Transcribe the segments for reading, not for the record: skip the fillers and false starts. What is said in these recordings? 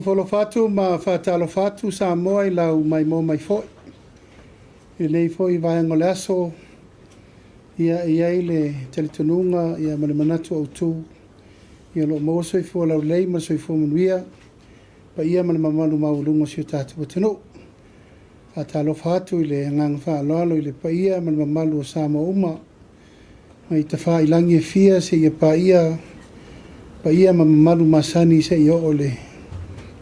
Folofatu ma whatalofatu sa moa I lau mai mo mai foi. I nei foi vai ngole aso ia le teletonunga ia male manatu au tu ia lo mo soi fo lau lei ma soi fo manuia pa ia male mamalu maulungo si utatu watanu. Whatalofatu I le ngang wha aloalo I le pa ia male mamalu o sa mo uma mai ta wha ilangi e fia se ia pa ia mamalu masani se ia ole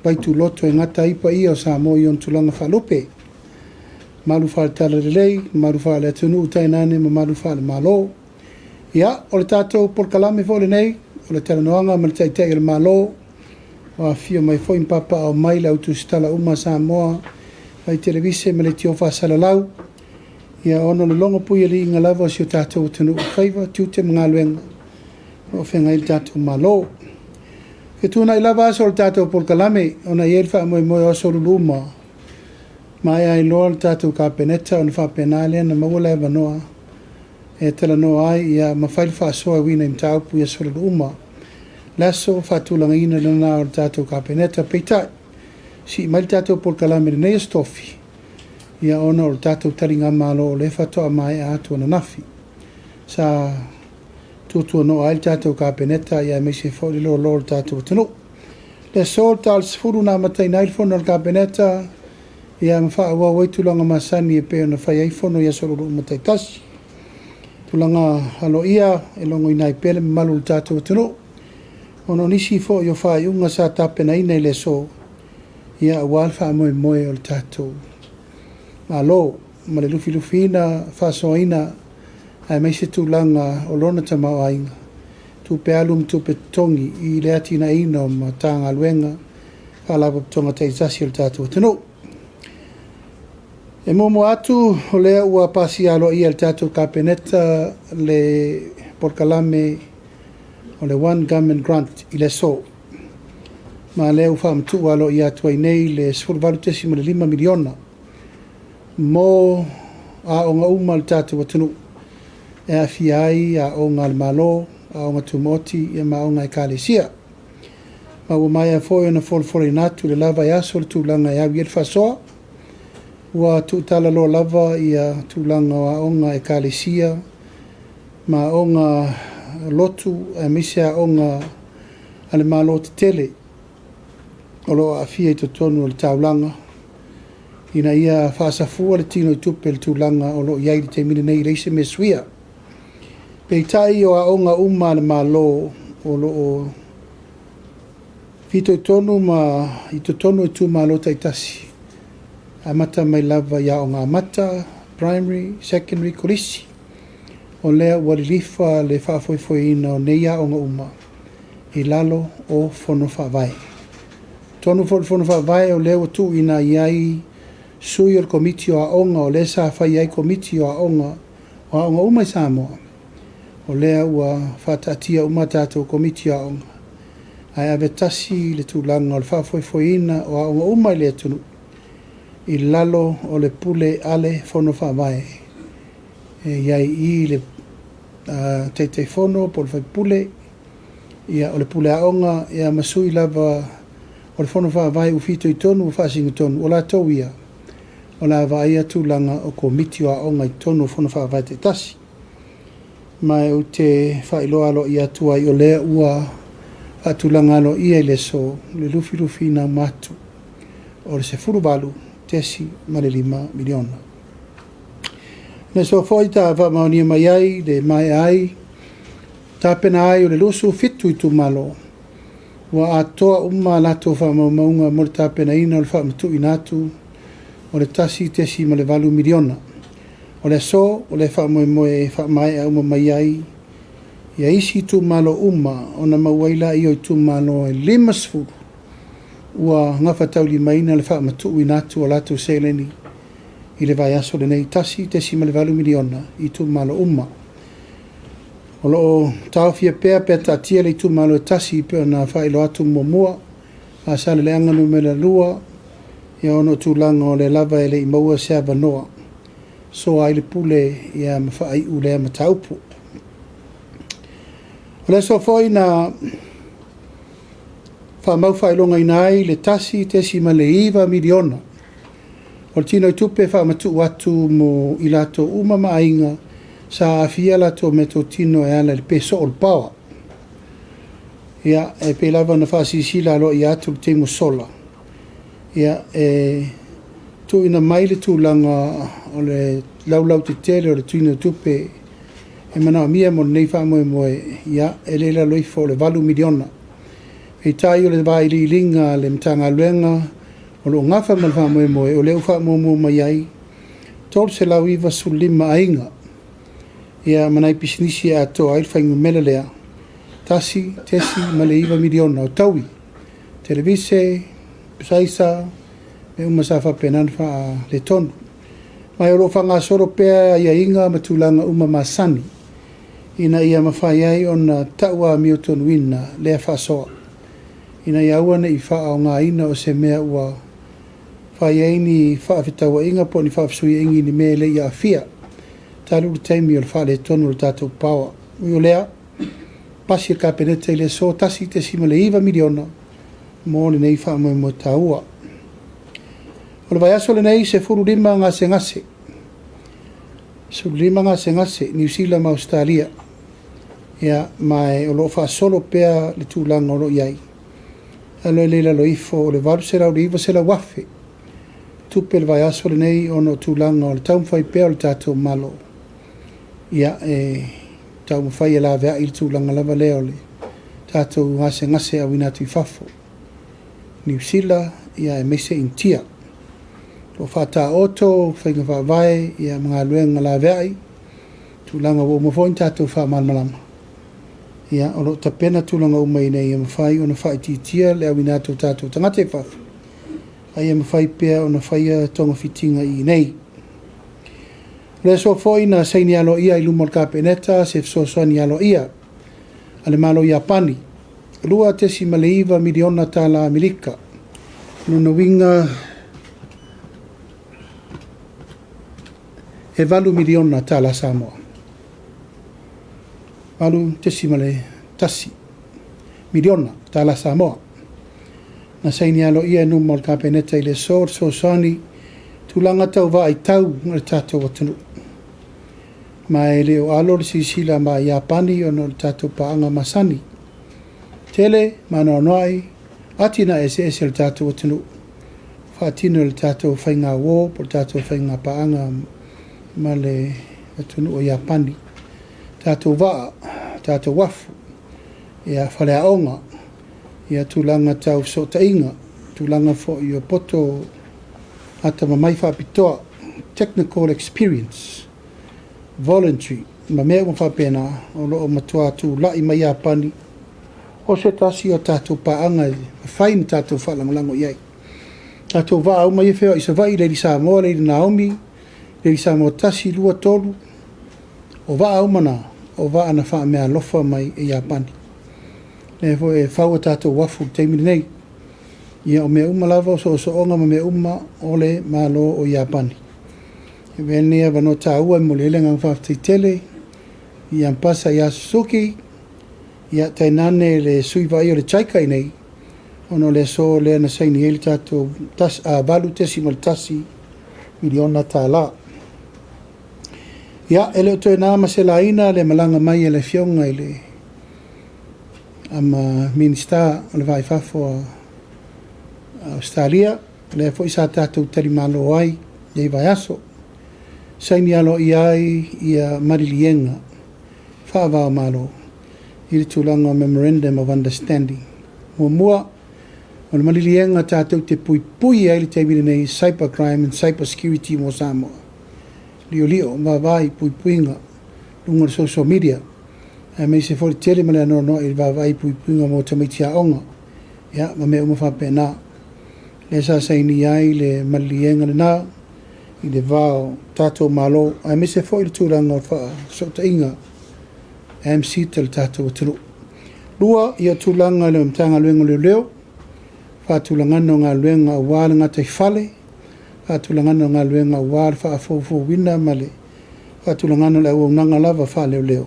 pai tu loto e ngata ipa ia o sa mo I on tulanga whalupe. Malu whale tala lelei, malu whale atunu utainane, ma malu whale malo. Ia, o le tātou polkalame fo le nei, o le tala noanga, ma le taitai le malo, o a fio mai fo impapa o mai lau tu stala uma sa moa, ai televise ma le tiofa salalau. Ia, ono le longo pui ali inga lava si o tātou atunu ukaiva, tiute mga luenga, o whenga I tātou malo. Ke tūna I lava aso le tātou polkalame, ona I elfa moe moe aso luluma. Mai ai loa le tātou ka peneta, ona wha penale, na mawala eva noa. E tala noa ai, ia mawhail wha soa wina I mtaupu I aso luluma. Laso, whatulanga ina lana o le tātou ka peneta, peitai. Si mai le tātou polkalame le nei stofi. Ia ona o le tātou taringa malo o le whatoa mai a atua na nafi. Sa tutua no ai tātou ka peneta ia me se fōri lo lo tātou tanu. Le sol tal sfuru na matai na ilfono al ka peneta ia mwha awa waitulanga masani e peo na whai aifono ia soro matai tasi. Tulanga halo ia e longo inai pele malu tātou tanu. Ono nisi fō yo whai unga sa tapena ina I le so ia awalfa moe moe o le tātou. Alo, ma le lufi lufina, whasoa ina ai mai se tūlanga o lona tamau ainga. Tu pe alum tu pe tongi I le ati na ino ma tanga luenga alawa tonga te izasi o tātou tanu. E momo atu o lea ua pasi alo I al tātou ka peneta le porkalame o le One Government Grant I le so. Ma lea ufa mtu alo I atua I nei le 5 miliona mo a onga uma al tātou tanu. E a fiai a o ngal malo, a o tumoti, e ma o ngai kalesia. Ma ua mai a foi na folfori natu le lava I aso le tūlanga I awi fasoa. Ua tūtala lo lava I a tūlanga a o ngai kalesia. Ma o ngā lotu a mise a o ngā ale malo te tele. O lo a fia I tonu o le taulanga. Ina ia whaasafua le tino I tupe le tūlanga o lo iai te mine nei reise me suia. Pei tai o a onga uma le malo o lo o fito I tonu ma I to tonu I tu malo taitasi. A mata mai lava ia o ngā mata, primary, secondary, korisi. O lea walilifa le whaafoifoi ina o neia o ngā uma. I lalo o fono whaavai. Tonu fono whaavai o lea tu ina iai sui o komiti o a onga o le sa whai ai komiti o a onga uma I Samoa. O lea ua whatatia uma tātou komiti a onga. Ai ave tasi le tūlanga o le whafoifoina o a onga uma I le atunu. I lalo o le pule ale fono whaamai. Iai I le teitei fono po le whaipule. Ia o le pule a onga ia masui lava o le fono whaamai ufito I tonu u whaasinga tonu. O la tau ia. O la vaia tūlanga o komiti o a onga I tonu fono whaamai te tasi. Mai o te Feiloalo I atua I o lea ua atulanga alo I le so le lufi na matu o le sefuru balu tesi ma le 5 miliona. Ne so foi ta va maoni mai ai le mai ai tapena ai o le lusu fitu I tu malo ua atoa uma lato fa maunga mo le tapena ina o le fa matu inatu o le tasi tesi ma le 5 miliona. O le so, o le wha moe wha mai a uma mai ai. Ia isi tu malo uma, o na mawaila I o tu malo e 5 sfuru. Ua ngafa tauli maina le wha matu inatu o latu seleni. I le vai aso le nei tasi, tesi ma le 5 miliona I tu malo uma. O lo tau fia pea tatia le tu malo e tasi pea na whailo atu mua. A sale le anganu me la lua. Ia ono tu langa o le lava e le imaua sea vanoa. So ai le pule ia mawhai ule mataupu. O le so foi na Whamau whailonga inai le tasi tesi ma le iwa miliona. O tino i tupe whamatu watu mo i lato uma mainga sa afia lato me to tino e ala le peso o pawa. Ia e pe lava na whaasisi lalo i atu te mo sola. Ia tu ina mai le tūlanga o le laulau te tele o le tuino tupe e mana mia mo nei whamoe moe ia e le la loifo le 8 miliona. E tai o le vai li linga le mtanga luenga o lo ngafa man whamoe moe o le uwha mo mai ai tol se lau iwa sulima ainga ia manai pisinisi a to ai whaingu mele lea tasi tesi ma le iwa miliona o taui televise saisa me umasafa penanfa le tonu mai oro whanga soro pea ia inga matulanga masani ina ia mawhai ai ona taua Milton Wina lea whasoa ina ia ua na i wha o ngā ina o se mea ua whai ai ni whaafitaua inga po ni whaafisui ingi ni mea le ia awhia talu le taimi o le wha le tonu le tātou pawa ui lea pasi ka peneta i le so tasi te sima le iwa miliona mo le nei wha mo taua o le vai aso le nei se furu lima ngase ngase se lima ngase ngase New Zealand ma Australia ia mai o lo wha solo pea le tūlanga o lo iai alo le la loifo o le valu se lau le iwa se la wafe tupe le vai aso le nei o no tūlanga o le taumwhai pea o le tātou malo ia taumwhai e la vea i le tūlanga lava leo le tātou ngase ngase a winatu i fafo New Zealand ia e mese intia o whata oto whainga whawae ia mga luenga la vea i tūlanga o mawhoin tātou wha malmalama ia o lo tapena tūlanga umai nei ia mawhai o na whai titia le awinato tātou tangate whafu ai ia mawhai pea o na whaia tonga fitinga i nei le so foi na saini alo ia i lumor kapeneta se so soani alo ia ale malo Japani lua tesi maleiva miliona tala Amerika no winga e 8 miliona tala Samoa valu tesimale tasi miliona tala Samoa na saini alo ia no mal kapeneta ile so sani tulanga tau va ai tau le tatou atunu mai le o alo le sisila ma Japani o no tatou paanga masani tele mana noi atina ese le tatou atunu fatino le tatou fainga wo por tatou fainga paanga ma le atunu o Japani tātou waa, tātou wafu, ia whalea onga, ia tūlanga tau so tainga, tūlanga fo i o poto ata mamai whapitoa, technical experience, voluntary, ma mea ma whapena, o loo matua tū lai mai Japani, o se tasi o tātou paanga, whain tātou whalangolango iai. Tātou waa au mai e whea i sa vai, Lady Samoa, Lady Naomi, Lady Samoa tasi lua tolu, o waa au mana, o waa ana wha mea lofa mai e Japani. Ne fo e whaua tātou wafu teimini nei. Ia o mea uma lava o so onga ma mea uma ole malo o Japani. E venea wano tā ua mo le lenga mwhafti tele. Ia mpasa ia Suzuki. Ia tainane le sui vai o le chaikai nei. Ono le so le na saini ele tātou valu tesi mal tasi miliona tā la. Ia, ele o toi nā maselaina le malanga mai e le fionga i le Ministerial o le vai fafo a Australia, le fo isa tātou tari malo ai, i vai aso. Saini alo i ai i a marilienga, whaavao malo, i le tūlanga Memorandum of Understanding. Mua, o le marilienga tātou te pui ai le teimine nei cybercrime and cybersecurity mo Samoa. Lio ma vai puinga lunga social media e me se for tele mala no il va vai puinga mo tamitia onga ya ma me uma fa pena le sa saini ai le malienga na i le va tato malo e me se for il tulanga fa so tainga MC tel tato tulu lua ia tulanga le mtanga luenga le leo fa tulanga no nga luenga wala nga te fale atulangana ngā luenga wār whaafofo wina male atulangana le au nanga lava wha leo leo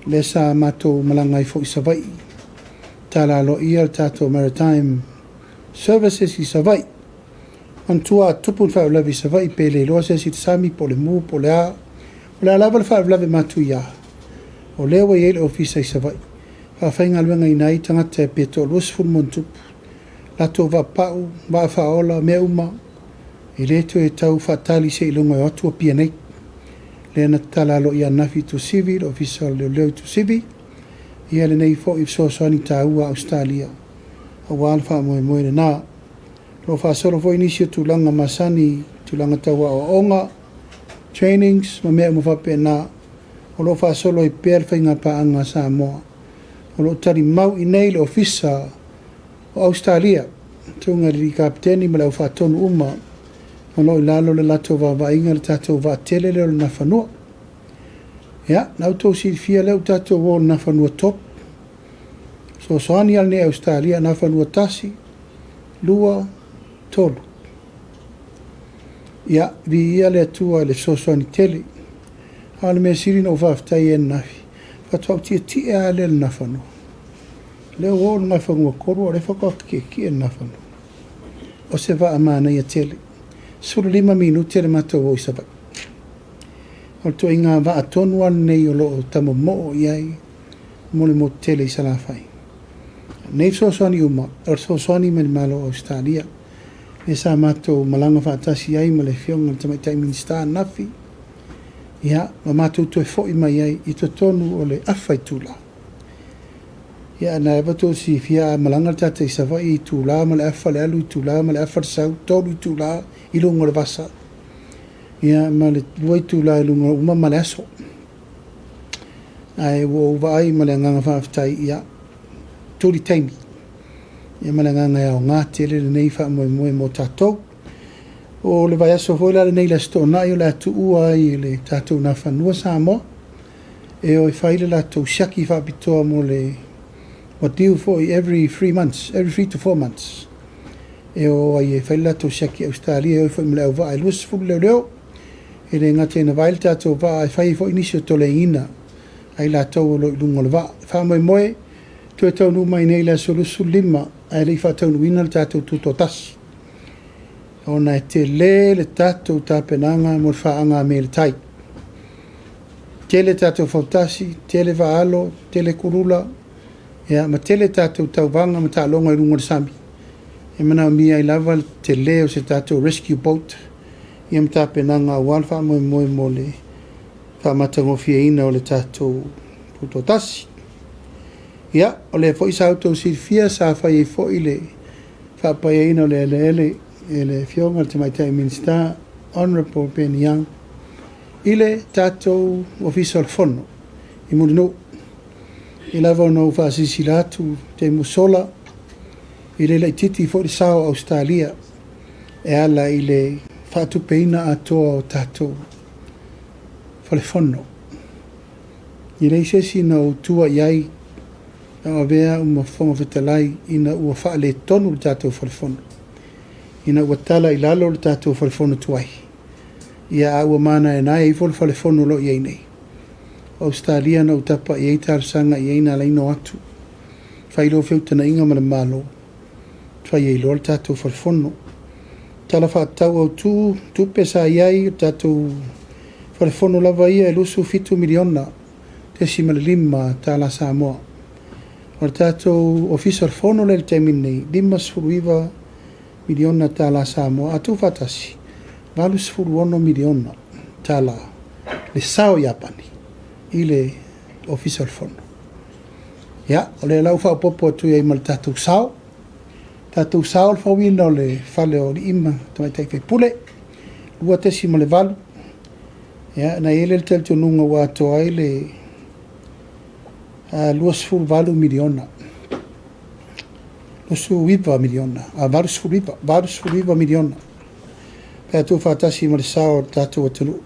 le sa mato malanga i fo isawai talalo ia tato maritime services I savai antua tupun fa lavi savai pele lo se sit sami pole mu pole a la lava fa lavi matu ia o lewa ye office I savai fa fainga luenga inai tanga te peto los ful montu la to va pau va fa ola me uma ile to e tau fatali se ilunga o tu pia nei le na talalo ia nafi to civil official le to civil ia le nei fo if so ni taua Australia a wal fa mo na lo fa solo fo inicio tulanga masani tulanga taua o onga trainings ma me fa pena o lo fa solo I per fainga pa anga sa mo o lo tari mau I nei le ofisa o Australia tunga ri kapteni ma lo fa tonu uma o lo lalo le lato va inga le tato va tele le na fanua ya na to si fia le tato wo na fanua top so soani al ne Australia na fanua tasi lua tolu ya vi ia le tua le so soani tele al me siri no va ftai en nafi fa to ti ale na fanua le wo na fanua koru le fa ko ki en na fanua o se va amana ia tele sur 5 minuti le mato o isa va o to inga va atonu an nei o lo tamo mo iai mo le mo tele isa la fai nei so soani uma o so soani me malo Australia e sa mato malanga fa tasi ai ma le fionga te mai tai minista nafi ia ma mato to fo I mai ai I to tonu o le afai tula ia na va to si fia malanga tata isa va I tula ma le afa le alu tula ma le afa sau tolu tula I lungo le vasa ia ma le voi tula I lungo uma ma le aso ai wo vai ma le nganga fa ftai ia tuli taimi ia ma le nganga ia o ngā tele le nei fa mo tatou o le vai aso foi la le nei la stona I o le atu ua I le tatou na fanua sa mo e o I faile la tou shaki fa pitoa mo le what do for every 3 to 4 months e o ai faile la tou shaki Australia e o foi mle va ai lus fu le leo e le ngate na vai tatou va ai fai fo inisio tole ina ai la tou lo lungo le va fa mo to tau nu mai nei la solusu lima ai le fa tau nu ina tatou tuto tas ona te le tatou tapenanga mo fa anga me le tai tele tatou fantasi tele vaalo tele kurula ya ma tele tatou tauvanga ma talonga I lungo le sami e mana mi ai lava te leo se tatou rescue boat ia ma tapenanga wal fa mo le fa matango fia o le tatou tuto tasi ia o le foi sa auto si fia sa fa I foi le fa pa ina le fionga te mai tai minista honorable Ben Young ile tatou official fono I mulino I lava no fa sisilatu te musola ile le titi foi sao Australia e ala ile fa tu peina ato tatou fa le fono ile se si no tua iai o vea uma fonga fetalai ina ua fa le tonu le tatou fa le fono ina ua tala I lalo le tatou fa le fono tuai ia ua mana e nai I fa le fono lo iai nei Australia na utapa iai tarsanga iai na laino atu failo feutana inga ma le malo fai iai lo le tatou fa le fono tala fa tau au tu pesa iai tatou fa le fono lava ia e lusu 7 miliona te si ma le 5 tala Samoa o tatou official fono le taimin nei 5 miliona tala Samoa atu fatasi valus 1 miliona tala le sao Japani I le official fono ia o le lau fa popo tu ia mal tatou sao le fawina o le fale o ima tamai tai fai pule lua tesi ma le valu ia na ele le tel tonunga wa to ai le luas fulu valu miliona lusu wipa miliona varus fulu miliona pe tu fatasi ma le sao tatou atulu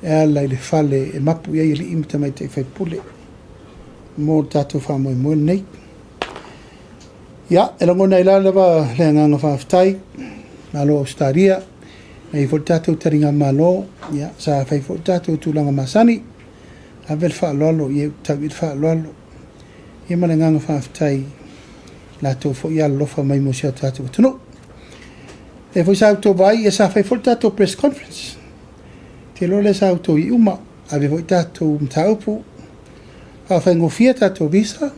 e la le fale e mapu ia ili imta mai te fai pule mo tatou fa mo nei ia e longo nei la lava le nganga fa ftai malo Australia e fo tatou taringa malo ia sa fai fo tatou tulanga masani avel fa lolo ia tawil fa lolo Ia malanganga whaafitai lātou fo ia lofa mai mo sia tātou tunu. E fo sa auto vai e sa fai fo tātou press conference. Te lo le sa auto I uma ave fo tātou mtaupu. Whawhai ngofia tātou visa.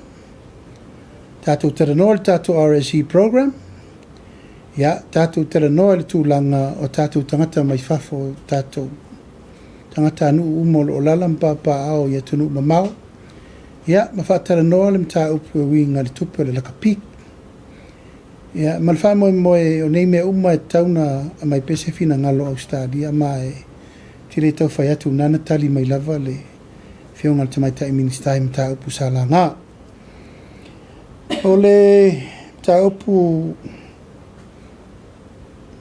Tātou teranoa le tātou RSE program. Ia tātou teranoa le tūlanga o tātou tangata mai whafo tātou tangata anu umolo o lalam papa ao ia tunu mamau. Ia mawhatara noa le mta upu e winga le tupu le lakapik. Ia malwha moe o nei mea uma e tauna a mai pese fina ngalo Australia ma e tire tau whai atu nana tali mai lava le whionga le tamaitai ministai mta upu sala ngā. O le mta upu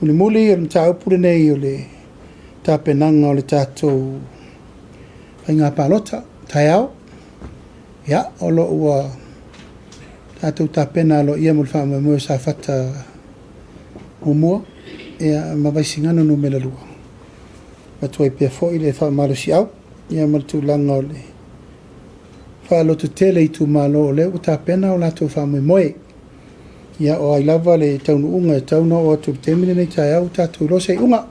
muli o le mta upu le nei o le tapenanga o le tātou whai ngā palota, tai au. Ia, o lo ua tātou tāpena lo ia mulwha me mua sa whata umua. Ia mawaisi ngano no mela lua. Matua I pia fōi le wha malo si au. Ia maltu langa o le wha lotu tele I tu malo o le u tāpena o lātou wha mui moe. Ia o ai lava le taunu unga e tauna o atu temine nei tai au tātou lose unga.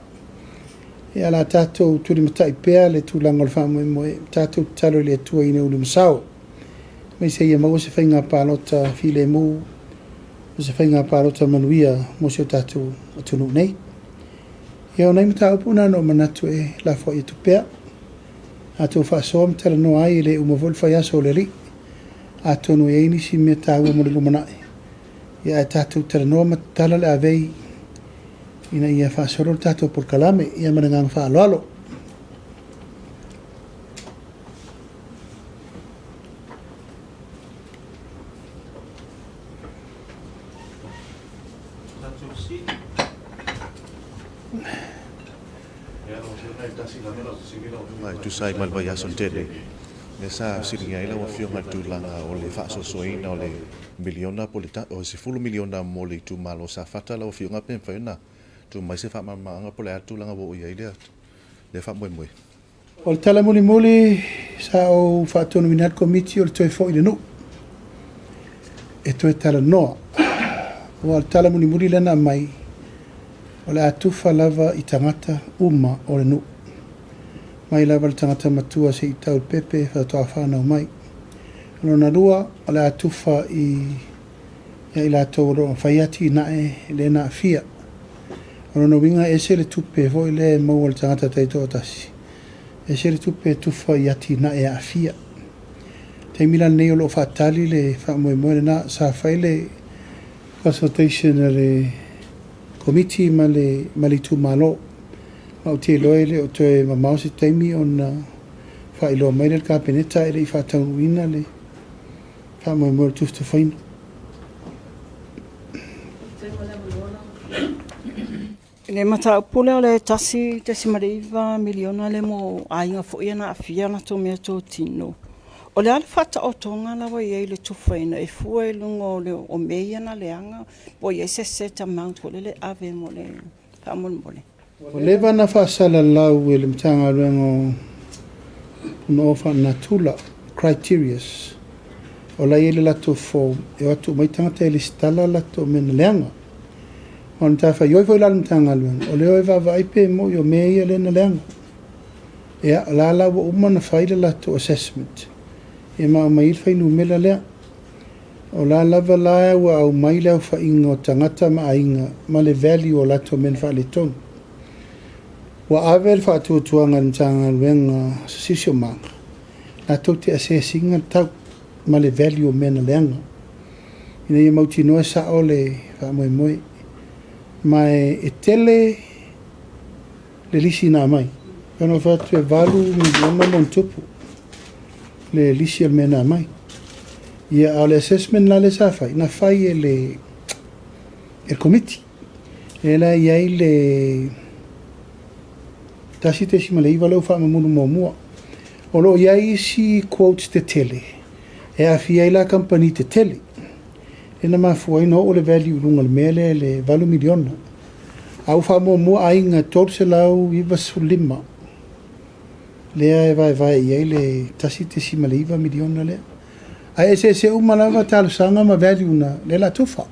Ia la tātou turi matai pēa le tu langa o le wha mui moe. Tātou talo le atua I ne ulu masao. Mai se ia mau se whainga pālota while mū, se whainga pālota manuia mo se o tātou atunu nei. Ia o nei mata upuna no manatu e la fo I tupea. Atou whaasoa mtala no ai le umavol whai aso le ri. Atonu e ini si mea tāua mo le lumanai. Ia e tātou tala noa matala le avei. Ina ia whaasoro tātou por kalame, ia manangang whaaloalo. Tu sai mal vai aso tele. Ne sa siringa ila wa fionga tu langa o le fa so soina o le miliona polita o se fulu miliona mo le tu malo sa fata la o fionga pen faina. Tu mai se fa mama nga pole atu langa wo ia ile. Le fa mo mo. O le tala muli sa o whaatonu minat committee o le toi fo I le nu. E toi tala noa. O le tala muli lena mai. O le atufa lava I tangata uma o le nu. Mai lava le tangata matua se I tau pepe whatoa whanau mai. Lona rua o le atufa I la tōro whaiati nae le na fia. Lona winga e se le tupe vo I le mau o le tangata teito tasi. E se le tupe tufa I ati nae a fia. Te mila nei o lo whaatali le whaamoe le na sa whaile consultation le committee ma le tu malo. Au te loe le o toe mamau se taimi o na whailo mai le kapeneta e le I whaataunuina le whaamoe le tufta whaina. Le mata pule o le tasi te simariva miliona le mo ainga fo ia na afia na to mea tō tino. O le ala whata o tonga lawa iei le tuwhaina e fua lungo le o meia na leanga po iei se set amount o le ave mo le whaamon mo le. O le wana whaasala lau e le mtanga ruengo no ofa na tula criterias o la ele lato fo e watu mai tangata e le stala lato mena leanga. O le tawha ioi foi la mtanga ruengo o le oi vava ipe mo i o mea le na leanga. E la la wa uma na whaile lato assessment. E maa mai il whainu mela lea. O la lava lae wa au mai leo whainga o tangata ma ainga ma le value o lato men wha le tonu. Wa avel fa tu tuanga mtanga wenga sisio manga. La te assessinga tau ma le value mena leanga. Ina ia mauti noa sa o le fa moe moe. Ma e tele le lisi na mai. Kano fa tu e valu miliona mon tupu. Le lisi al mena mai. Ia au le assessment la le sa fai. Na fai e le committee. E la iai le tasi te si maleiva leo wha mamunu mo mua. O lo iai si quotes te tele. E a fia la company te tele. E na mafua ino o le value lunga le mele le valu miliona. Au wha mo mua ainga torse lau iwa sulima. Lea e vai iai le tasi te si maleiva miliona lea. Ai se umalava talo sanga ma value na le la tufa.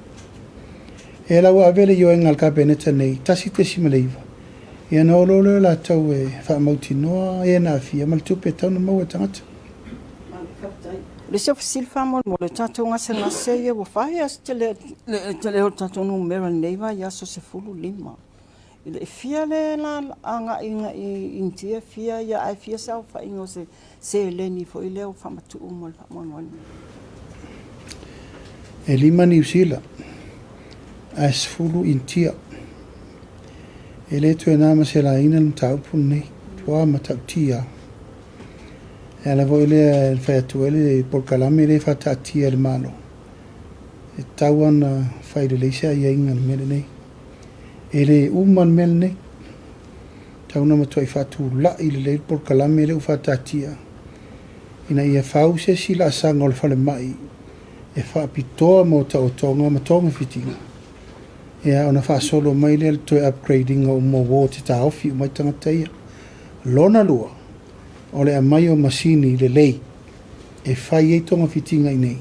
E la wa vele yo engal kabineta nei tasi te simaleiva. Ia na ololo la tau e whaamauti noa e na fia mal tupe tau na mau e tangata. Le se fasil famol mo le tatou ngase ia wa fai as te le o tatou numero neiva ia so se fulu lima. Ile fia le la anga inga intia fia ia ai fia sa fa ingo se leni fo ile o famatu mo mo. E lima ni usila. As fulu intia. E le tu e nama se la ina mtau pun nei. Tua matau tia. E la voi le fai atu ele por kalame le fata tia le malo. E tauan fai le leisa ia inga mele nei. E le uman mele nei. Tau na matua i fatu la i le por kalame le ufata tia. Ina ia fau se sila asanga o le fale mai. E fa pitoa mo ta o tonga ma tonga fitinga. Ia ona fa solo mai le to upgrading o mo wo te ta ofi mai tangata ia. Lona lua. O le amai o masini le lei. E fai e tonga fitinga i nei.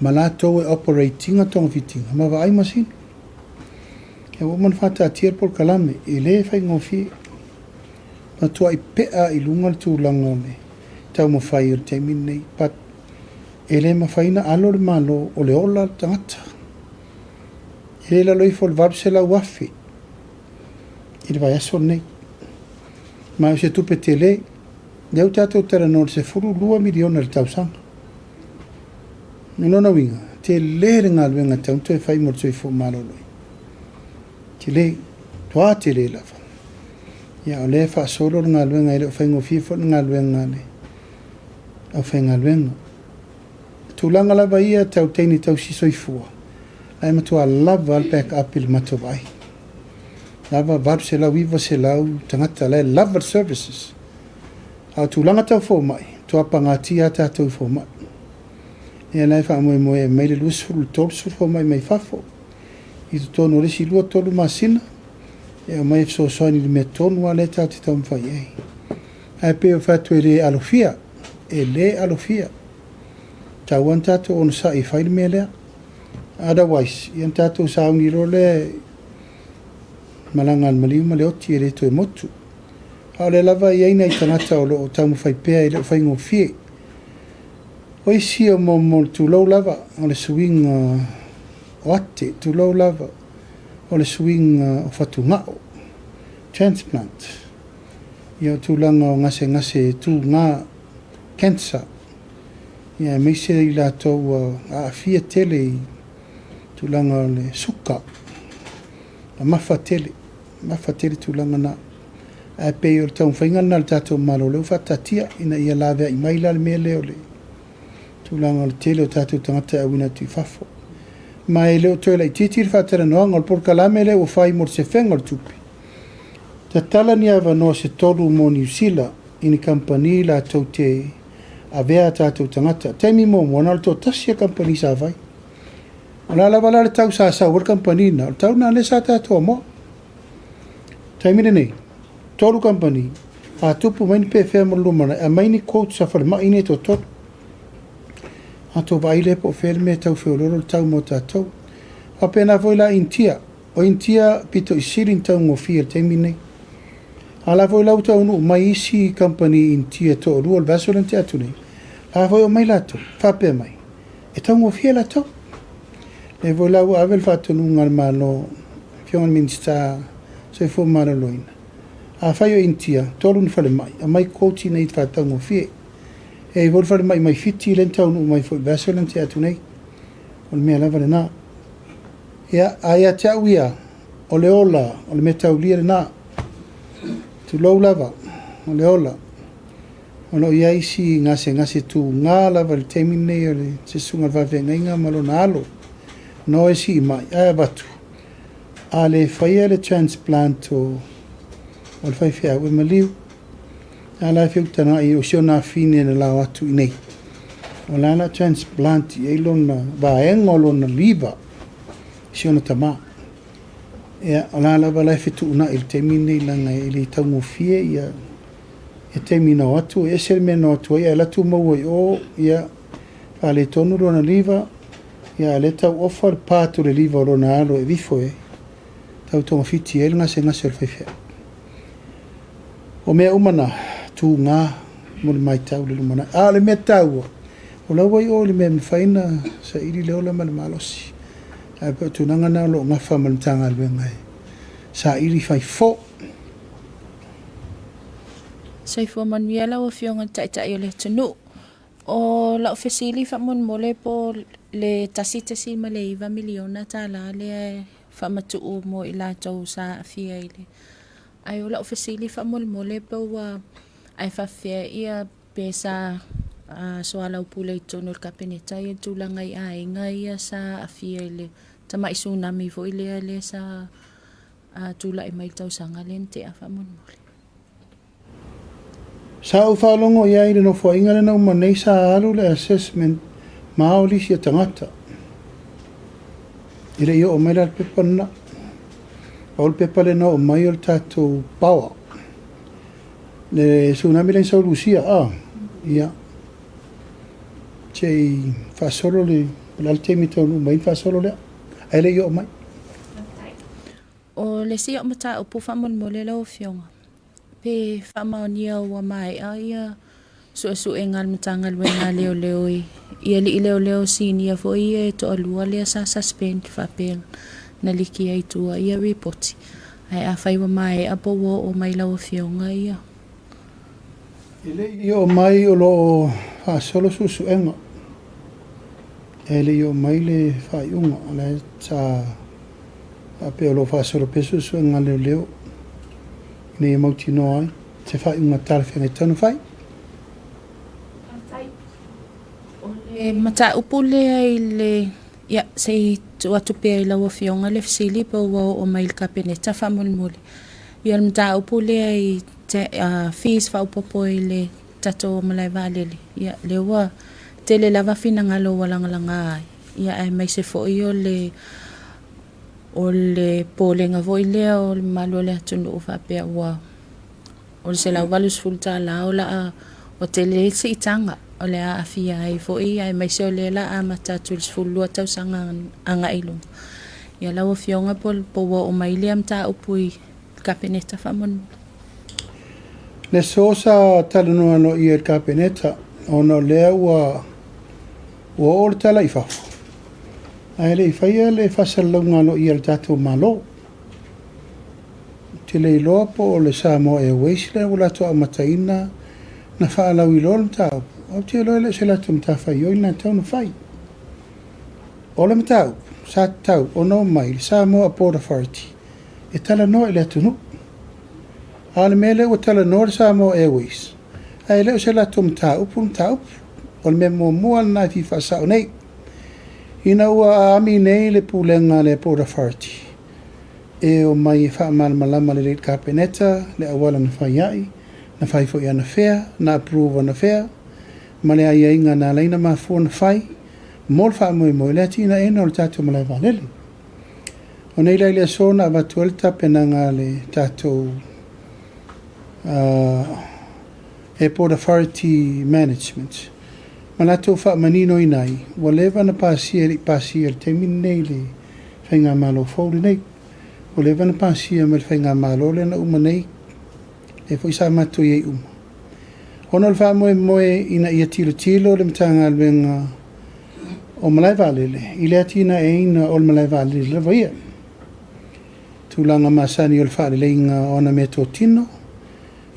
Ma la tau e operatinga tonga fitinga. Ma va ai masini. E o man fata atier por kalame. E le fai ngofi. Ma tua i pea i lunga tu langa le. Tau mo fai o te min nei. Pat e le mawhaina alo le malo o le ola tangata. E le la loi fol vabse la wafi. I le vai aso nei. Ma o se tupe te le. Deu tatou tara no se furu 2 miliona le tausanga. Nona winga. Te le ringa luenga taunto e fai morto i fo malo loi. Te le. Toa te le lava. Ia o le fa solo ringa luenga ele o fai ngofifo ringa luenga le. O fai ngā luenga. Tulanga lava ia tau teini tau sisoifua. Ai matua lava al back up il matawai. Lava vab se lau iwa se lau tangata le lava services. Au tulanga tau fo mai. Tua pangati a tātou fo mai. Ia lai wha moe moe mai le lusfuru tolsu fo mai mai fafo. I tu tono resi lua tolu masina. Ia mai so soani li me tonu a le tau te tau mwhai ei. Ai peo fatu e le alofia. E le alofia. Tauan tātou ono sa i whaile mea lea. Otherwise, ian tātou sa ungi ro le malanga al maliu ma le oti e le to e motu. Hao le lava i aina i tangata o lo o tau mwhai pea i le o whaingo fie. O isi o mo tu lau lava o le swing o ate, tu lau lava o le swing o whatu ngao. Transplant. Ia tu langa o ngase tu ngā cancer. Ia me se i la tau a fia tele i tulanga le suka. A mafa tele tulanga na. A pe o tau whainga na le tatou malo leu whatatia ina ia lawea i maila le mea leo le. Tulanga le tele o tatou tangata a wina tui fafo. Ma e leo toi lai titiri whatara noanga o por kalame leo o whai mor se whenga o tupi. Ta tala ni awa no se tolu mo New Zealand ini kampani la tau te a vea tātou tangata. Taimi mō mōna le tō tasi a kampani sa vai. O la lawa la le tau sa war kampani na. O tau na le sa tātou mō. Taimi nei. Tolu kampani. A tupu maini pe whea marulumana. A maini quote sa whare maine tō tolu. A tō vai le po whele me tau whioloro le tau mō tātou. A pēnā voi la intia. O intia pito i sirin tau ngofia taimi nei. A la voi lau tau nu mai isi company intia to ruol vasolan te atu nei. A voi o mai lato, whapea mai. E tau ngofia la tau. E voi lau avel whatu nu ngar malo, fiongan minsta, so e fo mara loina. A whai o intia, tolu ni whale mai, a mai kouti nei whatau ngofia. E voi whale mai fiti len tau nu mai fo vasolan te atu nei. O le mea lava le nā. Ia, a ia te au ia, o le ola, o le me tau lia le nā. Tu lau lava, o le ola. O no ia isi ngase tu ngā lava le teimine nei o le se sunga vavea inga malo na alo. No esi i mai, aia batu. A le whaia le transplant o le whai whea ue maliu. A la whiutana i o sio nā whine na lau atu i nei. O la na transplant i eilona vaenga o lona liva. Sio na tamaa. Ia, o la lawa lai fitu una il teimine i langa i li taungo fie ia e teimina o atu, e sere mea no atu ia, latu maua i o ia Whale tonu rona liva, ia le tau ofa pātu le liva o rona alo e vifo e. Tau tonga fiti e ngase ngase o whewhea. O mea umana, tū ngā, mo le mai tau le lumana. Le mea tau o lau ai o le mea mwhaina sa iri leo la male malosi. Pe tu nanga na lo ngafa male tanga luenga e. Sa iri whai fo. Sai fo manuia lau o fionga tai o le tunu. O lau fesili whamon mole po le tasi ma le 2 miliona ta la le whamatu o mo i la tau sa fia ile. Ai o lau fesili whamon mole po ai whawhia ia pesa so alau pule i tonu le kapeneta ia tūlanga i ainga ia sa fia ile. Tama i tsunami fo ile le sa tula i mai tau sanga le te a whamon mole. Sa u whalongo ia i no fo inga le nau manei sa alu le assessment maoli si a tangata. Ire i o mai la pepa na. Paul pepa le no o mai o le tatou pawa. Le tsunami le Sao Lucia, ia. Chei fasolo le altemi tonu mai fasolo le. Ai le i o mai. O le si o mata o pu whamon mole lau fionga. Pe whamaonia ua mai ia su engal matangal wenga leo ia li leo sinia fo ia to alua le sa suspend whapel na liki ai tua ia report ai a whai wa mai a po o mai lau fionga ia Ele i o mai o lo solo su enga ele i o mai le whaiunga le sa a pe o lo solo pesu su enga leo ne mauti no ai te fai unha tarfe ngai tonu fai e mata upule ai le ia sei tu atu pe la o fionga le fsili po o mai kapeneta famol mole ia mata upule ai te fees fa upopo ile tato malai vale ia le wa tele lava fina ngalo wala langa ia ai mai se fo io le o le polenga voile o le malo le tunu o fapea wa o se la valus fulta la o la o te le se itanga o le a afia ai fo ai mai se o le la a mata tuls fulua tau sanga anga ilo ia la o fionga pol po o mai le amta upui kapeneta famon le sosa talano no i el kapeneta ono le wa o tala ifa ai le faia le fasalunga no i el tato malo te le lopo o le Samoa Airways le wala to amataina na faala wilol tau o te lo le sela tum ta fa yo na tau no fai o le tau sa tau o no mai Samoa Port Authority e tala no le tunu al mele o tala no Samoa Airways ai le sela tum tau pun tau o me mo na fi fa sa nei ina ua ami nei le pulenga le Port Authority e o mai wha malama le kapeneta le awala na whai ai na whai fo ia na whea na approve na whea ma le ai inga na leina ma fua na whai mol wha moe le tina e na o le tatou malai whanele o nei lai le so na avatuel tapena ngā le tatou Port Authority Management ma la tō wha manino i nai wa lewa na pāsia le temin nei le whainga malo fōri nei o le vana pasia me le whainga malo le na uma nei e fo isa matu i uma ono le wha moe ina ia tilo le mtanga alwenga o malai valele i le atina e ina o le malai valele le vaia tūlanga masani o le wha le inga ona me tō tino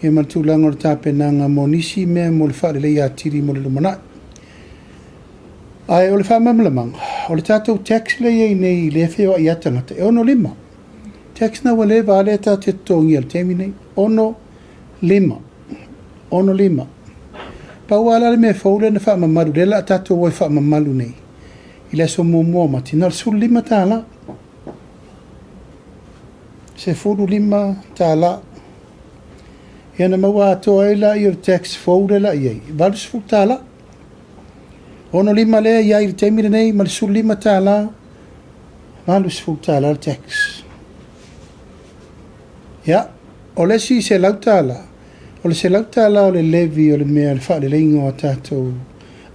e ma tūlanga o le tāpenanga monisi me mo le wha le leia atiri mo le lumanai ai o le wha mamlamanga o le tātou tax le iei nei le wheo i atangata e ono lima tax na wale vale ta te tongi al temine ono lima pa wala le me fole na fa mamalu le la tato wo fa mamalu nei ila so mo matina sul lima tala se fulu lima tala yana mawa to ila your tax fole la ye valus fu tala ono lima le ya il temine nei mal sul lima tala valus fu tala tax ya o le si se lautala o le se lautala o le levi o le mea le wha le leingo a tātou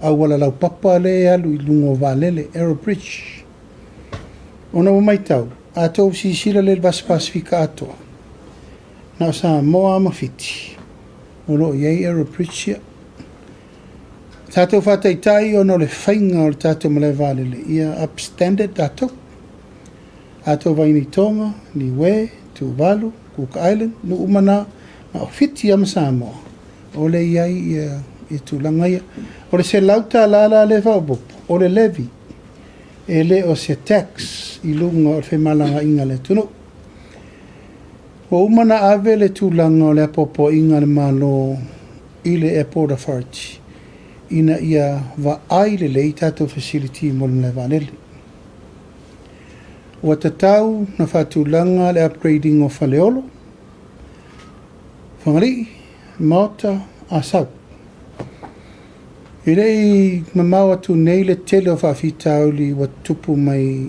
au wala lau papa le alu I lungo valele, Arrow Bridge. Ona o mai tau, a tau si sila le vas Pasifika atoa. Na sa moa mawhiti. Ono iei Arrow Bridge ia. Tātou whataitai ono le whainga o le tātou male valele. Ia upstandard tātou. Tātou vaini tonga, ni we, tu valu, Cook Island, no umana, na o whiti ama Samoa. O le iai I tūlanga ia. O le se lauta lala le whaopopo, o le levy. E le o se tax I lunga o le whemalanga inga le tunu. O umana ave le tūlanga o le apopo inga le malo I le Airport Authority. Ina ia wa ai le lei tātou facility mo le vanele. O tatau na whatūlanga le upgrading o Faleolo. Whangali, Mauta, a Sau. I rei mamau atu nei le tele o whawhitau li wa tupu mai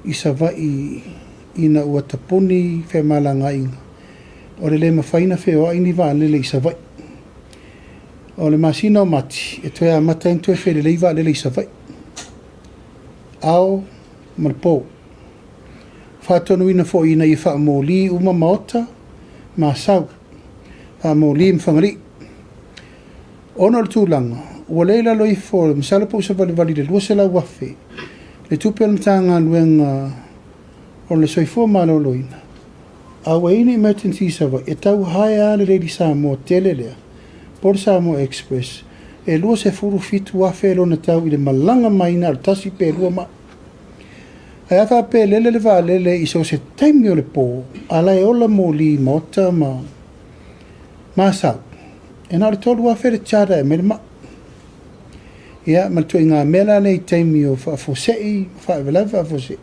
I savai ina ua tapuni whemalanga inga. O le mawhaina Feiloa'iga va'alele I savai. O le masina o mati, e toe a mata in toe where lei va'alele I savai. Ao, malpo. Whatonu ina fo ina I whaamoli uma maota, ma sau. Whaamoli mwhangari. Ono le tūlanga, ua leila loi fo, misala po usa vali le lua se la wafe. Le tupe al mtanga luenga o le soifua malo loina. Awa ina emergency savai, e tau hae ale reidi Samoa tele lea. Por Samoa Express, e lua se furu fitu wafe lo na tau I le malanga maina al tasi pe lua ma. Ai afa pe lele le va'alele I so se taimi o le po, ala e ola mo li mota ma sau. E nā le tolu wafe le tjara e mele ma. Ia, ma tui ngā mela nei taimi o whaafosei, whaafilai whaafosei.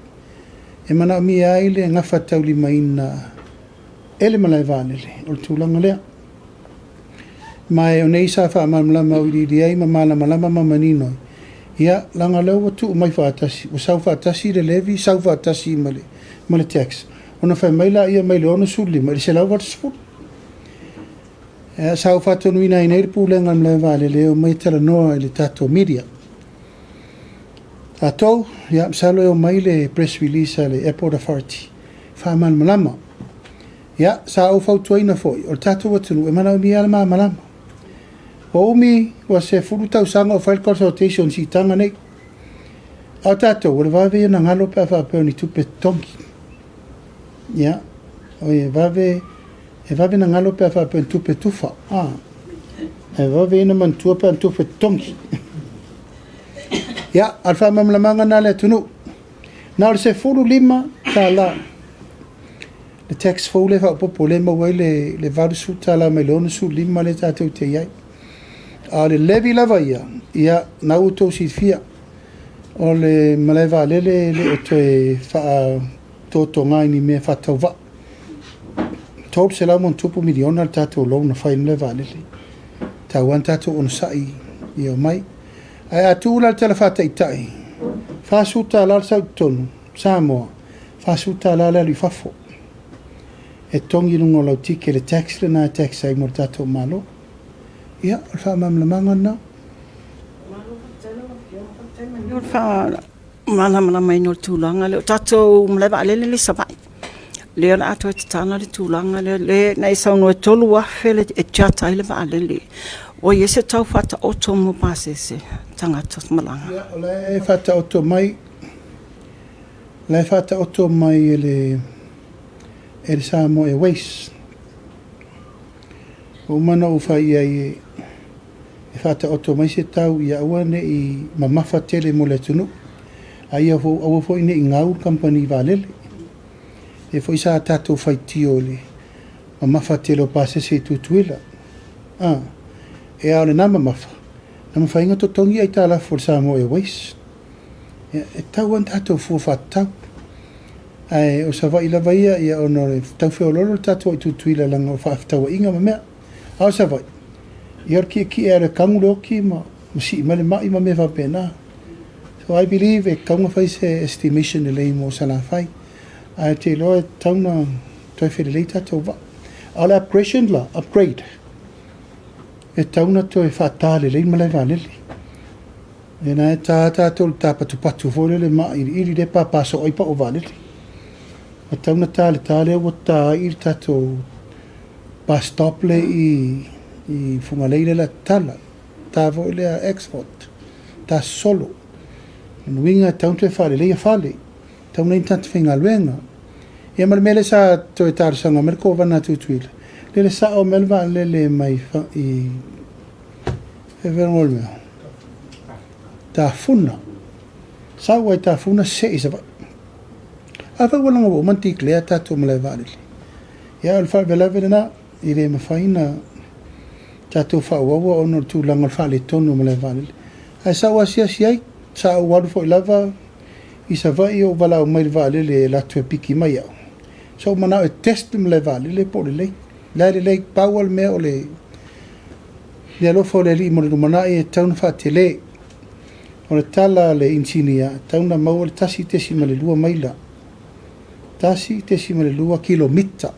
E mana o mi aile ngā whatau li maina ele malai vālele, o le tūlanga lea. Mai o nei sa whaamalama o iri ai ma malama maninoi. Ia, langa leo watu o mai whaatasi, o sau whaatasi le levi, sau whaatasi ma le tax. Ona whai maila ia maile ono suli, ma le se lau watu spuru. Sau whatonu ina I nei pūlenga mle vale leo mai tala noa I le tato media. Tātou, ia msalo eo mai le press release le Airport Authority. Whamalama. Ia, sa au fautuaina foi, o tato watunu, e mana umi ala malama. O umi, wa se furu tau sanga o file consultation si tanga nei. Au tātou, o le vave na ngalo pe whapeo ni tupe tongi. Ia, o e vave na ngalo pe whapeo ni tupe tufa. E vave ina mantua pe ni tupe tongi. Ia, alfa mamlamanga na le tunu. Na o se furu lima, ta la. Le tax fo le whapopo le mawai le varusu ta la me leonu su lima le tātou te iai. A le levi lava ia na uto si fia o le maleva lele le o te wha toto ngai ni me whatau wa. Tau se lau mon tupu miliona le tātou lou na whai maleva lele. Tau an tātou ono sai I o mai. Ai atu ula le tala whatai tai. Whasuta la sau tonu, Samoa. Whasuta la li whafo. E tongi lungo lau tike le tax le na tax ai mo tātou malo. Ia, o wha mamlamanga na. O wha malamala mai no tūlanga leo. Tātou mlewa alele le savai. Leo na ato e tatana le tūlanga le na isau no e tolu wafe le e tjata ile wa alele. O iese tau whata oto mo pasese tangata malanga. Ia, o le whata oto mai. Le whata oto mai ele Samoa Airways. O mana o whai ai e whata oto mai se tau I awane I mamafa tele mo le tunu. Ai awa fo ine I ngau company valele. E fo isa tato whai tio le mamafa tele o pase se tutuila. E ao le na mamafa. Na mawhainga to tongi ai tala for Samoa Airways. E tau an tato fo whatau. Ai o sa vai lava ia ono le tau whiololo tato I tutuila langa o whaaftawa inga ma mea. Ao sa vai. Iar ki e kangu loki ma si ma le mai ma me va pena. So I believe e kangu fai se estimation le lei mo sala fai. Ai te lo e tauna toi fere lei tato va. Ala upgrade. E tauna toi fatale lei ma le va lele. E nā e tātou tā patu fōle le maa iri le pāpaso oi pa o valele. A tauna tāle o tā iri tātou pa stop le i whungaleile la tala. Tā vo le a export. Tā solo. Nuinga taunte whale, leia whale. Tauna i tante whinga luenga. Ia mele sa toi tārsanga, mele ko wana tutuile. Le sa o melva le mai i e verangol mea. Tā funa. Sa wai tā funa se isa vai. Awa walanga wo mantik lea tātou malai vālele. Ia alfa velave na i le mawhaina tātou whaawawa ono tūlanga whale tonu malai vālele. Ai sa wasia siai, sa o waru fo i lava i sa vai o wala o mai vālele la tue piki mai au. So mana e test malai vālele po le lei. Lai le pawal mea o le alofo le li mo le rumana e tauna whaatele. O le tala le insinia, tauna mau le tasi tesi ma le lua maila. Tasi tesi ma le lua kilomita.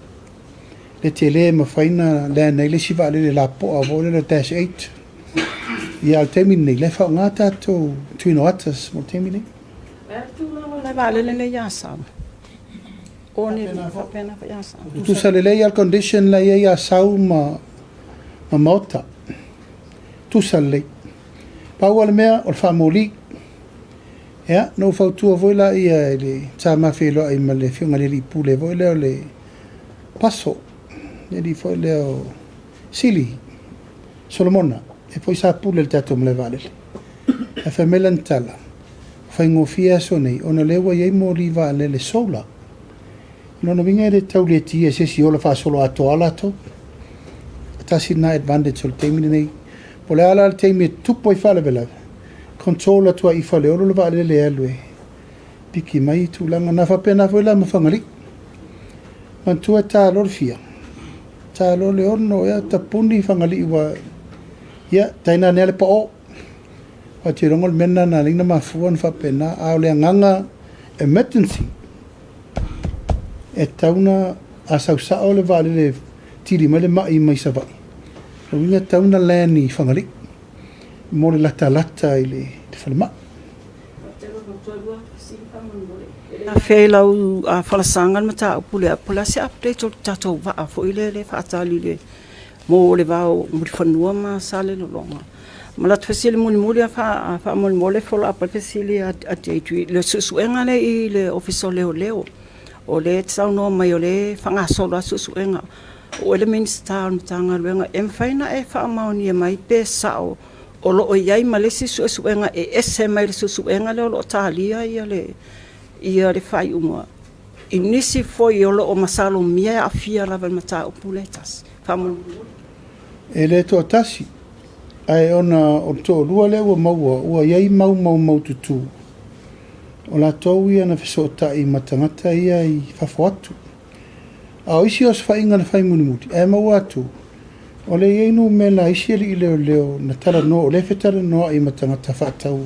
Le te le mawhaina le nei le siwa le la poa vole le dash 8. Ia al temi nei le whao ngā tātou tuino atas mo temi nei. Le vale le iasau. O ni whapena pa iasau. Tusa le air condition la ia sau ma mota. Tusa le. Pau ale mea o le whamoli. Ea, no whautua voila ia le tā mawhelo ai ma le whiunga le li pule voila o le paso. Le li voila o Sili, Solomona. E poi sa pule le tato mle valele. E whamela ntala. Whaingo fia so nei, ona lewa iei mo li vale le sola. Nona winga e le tau le tia se si ola wha solo ato ala to. Tasi na advantage o le teimine nei. Po le ala le teimi tupo i whale vela. Controla tua i whale olo le vale le alue. Piki mai tūlanga na whapena whaila ma whangali. Mantua tā lor fia. Tā lor le ono ea ta puni whangali iwa. Ia, taina nea le pa o. Wa te rongol mena na lingna mafuan whapena. Ao le nganga emergency. E tauna a sausao le vale le tiri mai le mai mai sa vai. Winga tauna lani whangali. Mo le lata i le whalema. A Feilau a whalasangan ma tā upule a pula se update o tātou waa fo i le whaatali le mo le wao muri whanua ma sa le lolonga. Ma la tuwesili muli a wha mole whola apa pesili a teitui le susuenga le i le ofiso leo. O le tsau no mai o le whangasolo a susuenga. O le minister tanga luenga e mwhaina e whaamaoni e mai pe sao o lo o iai ma le susuenga e ese mai le susuenga le o lo talia ia le whai umua. I nisi foi o lo o masalo mia a fia lava mata o puletas. E le to tasi. Ai ona o to lua le ua maua ua iai mau tutu. O la tau ia na whesota i matangata ia i whafo atu. A isi os whainga na whai munimuti. E mau atu. O le ieinu me la isi i leo na tala no. O le whetara noa i matangata whaatau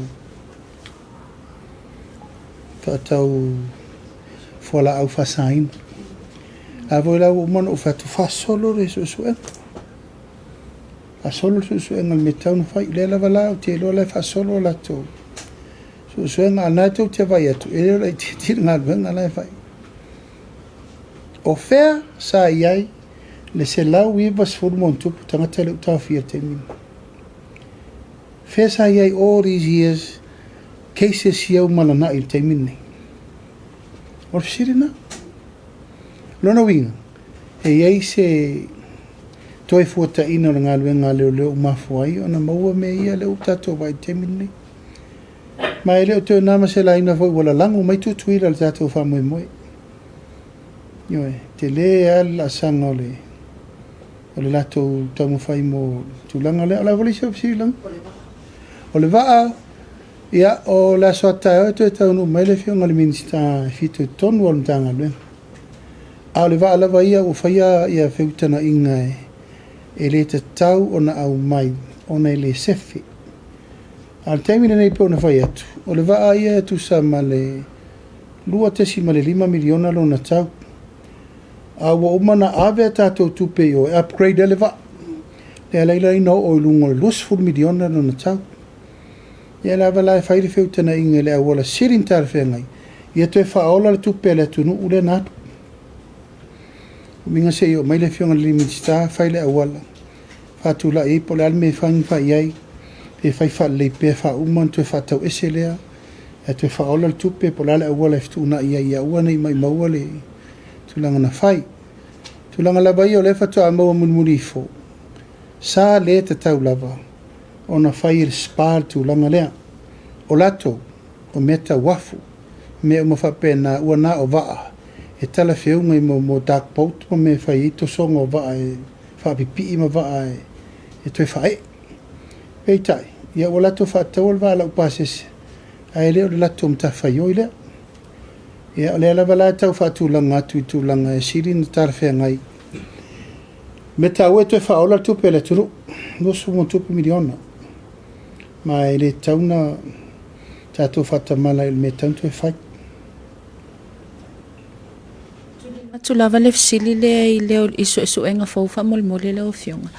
whala au whasain. A voi lau umana o whatu whasolo re susuenga. A solo susuenga me tau na whai. Le lava lau te loa le whasolo la tau. Susuenga anai tau te vai atu. E leo lai te tira ngā luenga lai whai. O whea sa iai le se lau i wasfuru mon tupu tangata le utau fia te minu. Whea sa iai all these years cases iau malana i te minu. O fisiri na. Lona winga. E iai se toi fuata ina o ngā luenga leo umafuai o na maua me ia leo tato vai te minu. Ma e leo teo nama se la ina foi wala langu mai tutuila le tato wha moe. Ioe, te le ala sanga o le lato tamu whai mo tūlanga le. Ala wale siau pisi langa? O le waa, ia o la soata o te taunu mai le whionga le minista fito tonu o mtanga lue. A o le waa lava ia o whaia ia whiutana inga e le te tau o na au mai o na le sefi. A le taimina nei pe o na whai atu. O le waa ia tu sa ma le lua tesi ma le 5 miliona lo na tau. A wa umana ave tātou tupe o upgrade ele wa. Le leila ino o lungo le 2 miliona no na tau. Ia la wala e whaire whiu tana inga le awala sirin tara whengai. Ia toi whaola le tupe le tunu ule natu. Minga se i o mai le whiunga limitista whaile awala. Whatula i po le alme whangi whai ai. E whai whale pe wha uman toi whatau ese lea. E toi whaola le tupe po le awala e whtuna ia uana i mai maua le tulanga na whai. Tulanga lava i o le whatua maua munmuri fo. Sa le te tau lava. O na whai il spal tulanga lea. O lato, o meta wafu. Me o mawhape na uana o waa. E tala whiunga i mo dark boat mo me whai ito songa o waa e whapipi i ma waa e toi whae. Pei tai, ia o lato whaatau al waa lau pasese. Ai leo le lato mta whai oi lea. Ia o lea lava la tau whaatulanga atu i tulanga e siri na tara whengai. Me tau e toi whaola tupe le tunu. Nosu mo tupe miliona. Ma e le tauna tātou whatamala il me tauntu e whai. Tu lava le fisili le i leo isu enga faufa molmole leo fionga.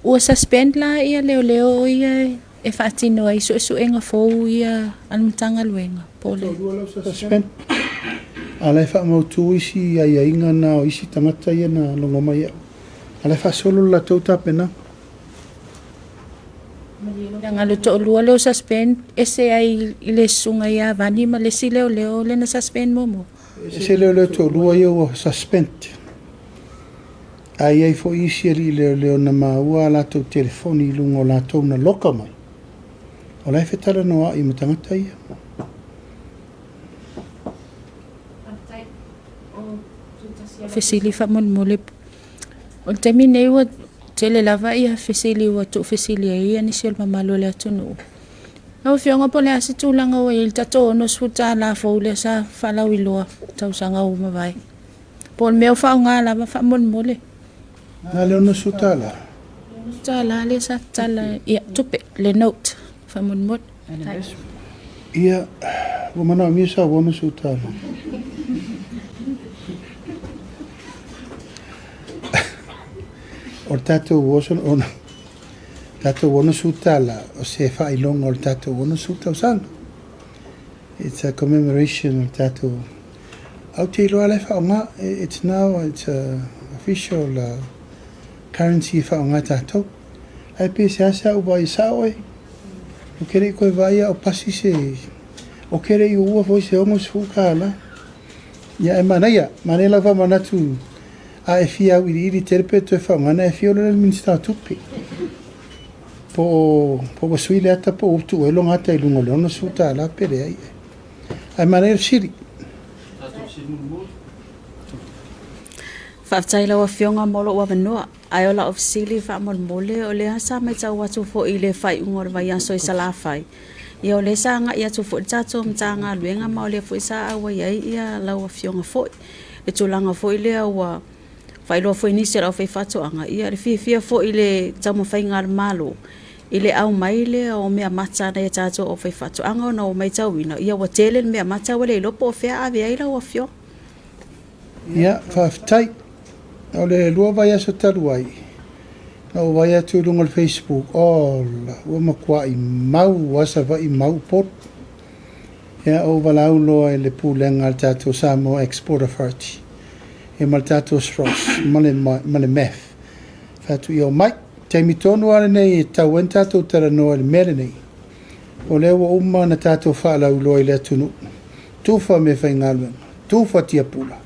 Ua suspend la ia leo ia e whaatino a isu enga fau ia anumtanga luenga. Pole. Suspend. Ala e wha mautu isi a inga na o isi tangata ia na longoma ia. Ala e wha solo la tauta pena. Ngalo to lua leo suspend ese ai le sunga ia vani ma le si leo le na suspend momo. Ese leo to lua ia o suspend. Ai fo isi ali leo na maua la tau telefoni lungo la tau na loka mai. O lai whetara noa i matangata ia. Fesili fa mole. O temi nei wa tele lava ia fesili wa tu fesili ia ni sil mamalo le tunu. No fionga pole ase tulanga o il tato no suta la fo le sa fala wiloa tau sanga o mavai. Pol meu fa nga lava fa mole. Na leo no suta la. Tala le sa tala ia tupe le note fa mot. Ia o mana mi sa wono suta la. O tato woson ona. Tato wono suta la o se fa ilonga o tato wono suta o sang. It's a commemoration of tato. Au te ilo ale fa nga it's now it's official currency fa nga tato. Ai pe se asa u vai sawe. O kere ko vai o pasi se. O kere i ua foi se ongo suka la. Ya e manaya, manela va manatu. A e fia iri terpeto e whaongana e fia o le Ministerial tupi. Po wasui le ata po utu e longa ata i lungo leona suta ala pere ai. Ai manera siri. Whaftai lawa fionga molo wa vanua. Ai ola ofisili wha mole o le hasa mai tau watu fo i le whai ungor vai aso i sala whai. Ia o le sa nga ia tu fo i tato mtanga luenga ma o le fo i sa awa iai ia lawa fionga fo i. E tulanga fo i lea ua Feiloa'iga foi nisi rau fei fatoanga ia le fia fo ile tamo fai ngal malo ile au mai le o mea mata na tato o fei fatoanga na o mai tauina ia wa tele mea mata wale lopo fea ave ai la o fio ia faftai o le lua vai aso taruai o vai atu lunga Facebook ola o makua i mau wasa vai mau pot ia o valau loa le pulenga al tato Samo Export Authority e maltato stros male meth fatu io mai taimi tonu ana nei tau en tato tara noa le mere nei o lewa umma na tato whaala uloi le tunu tufa me whaingalwen tufa tia pula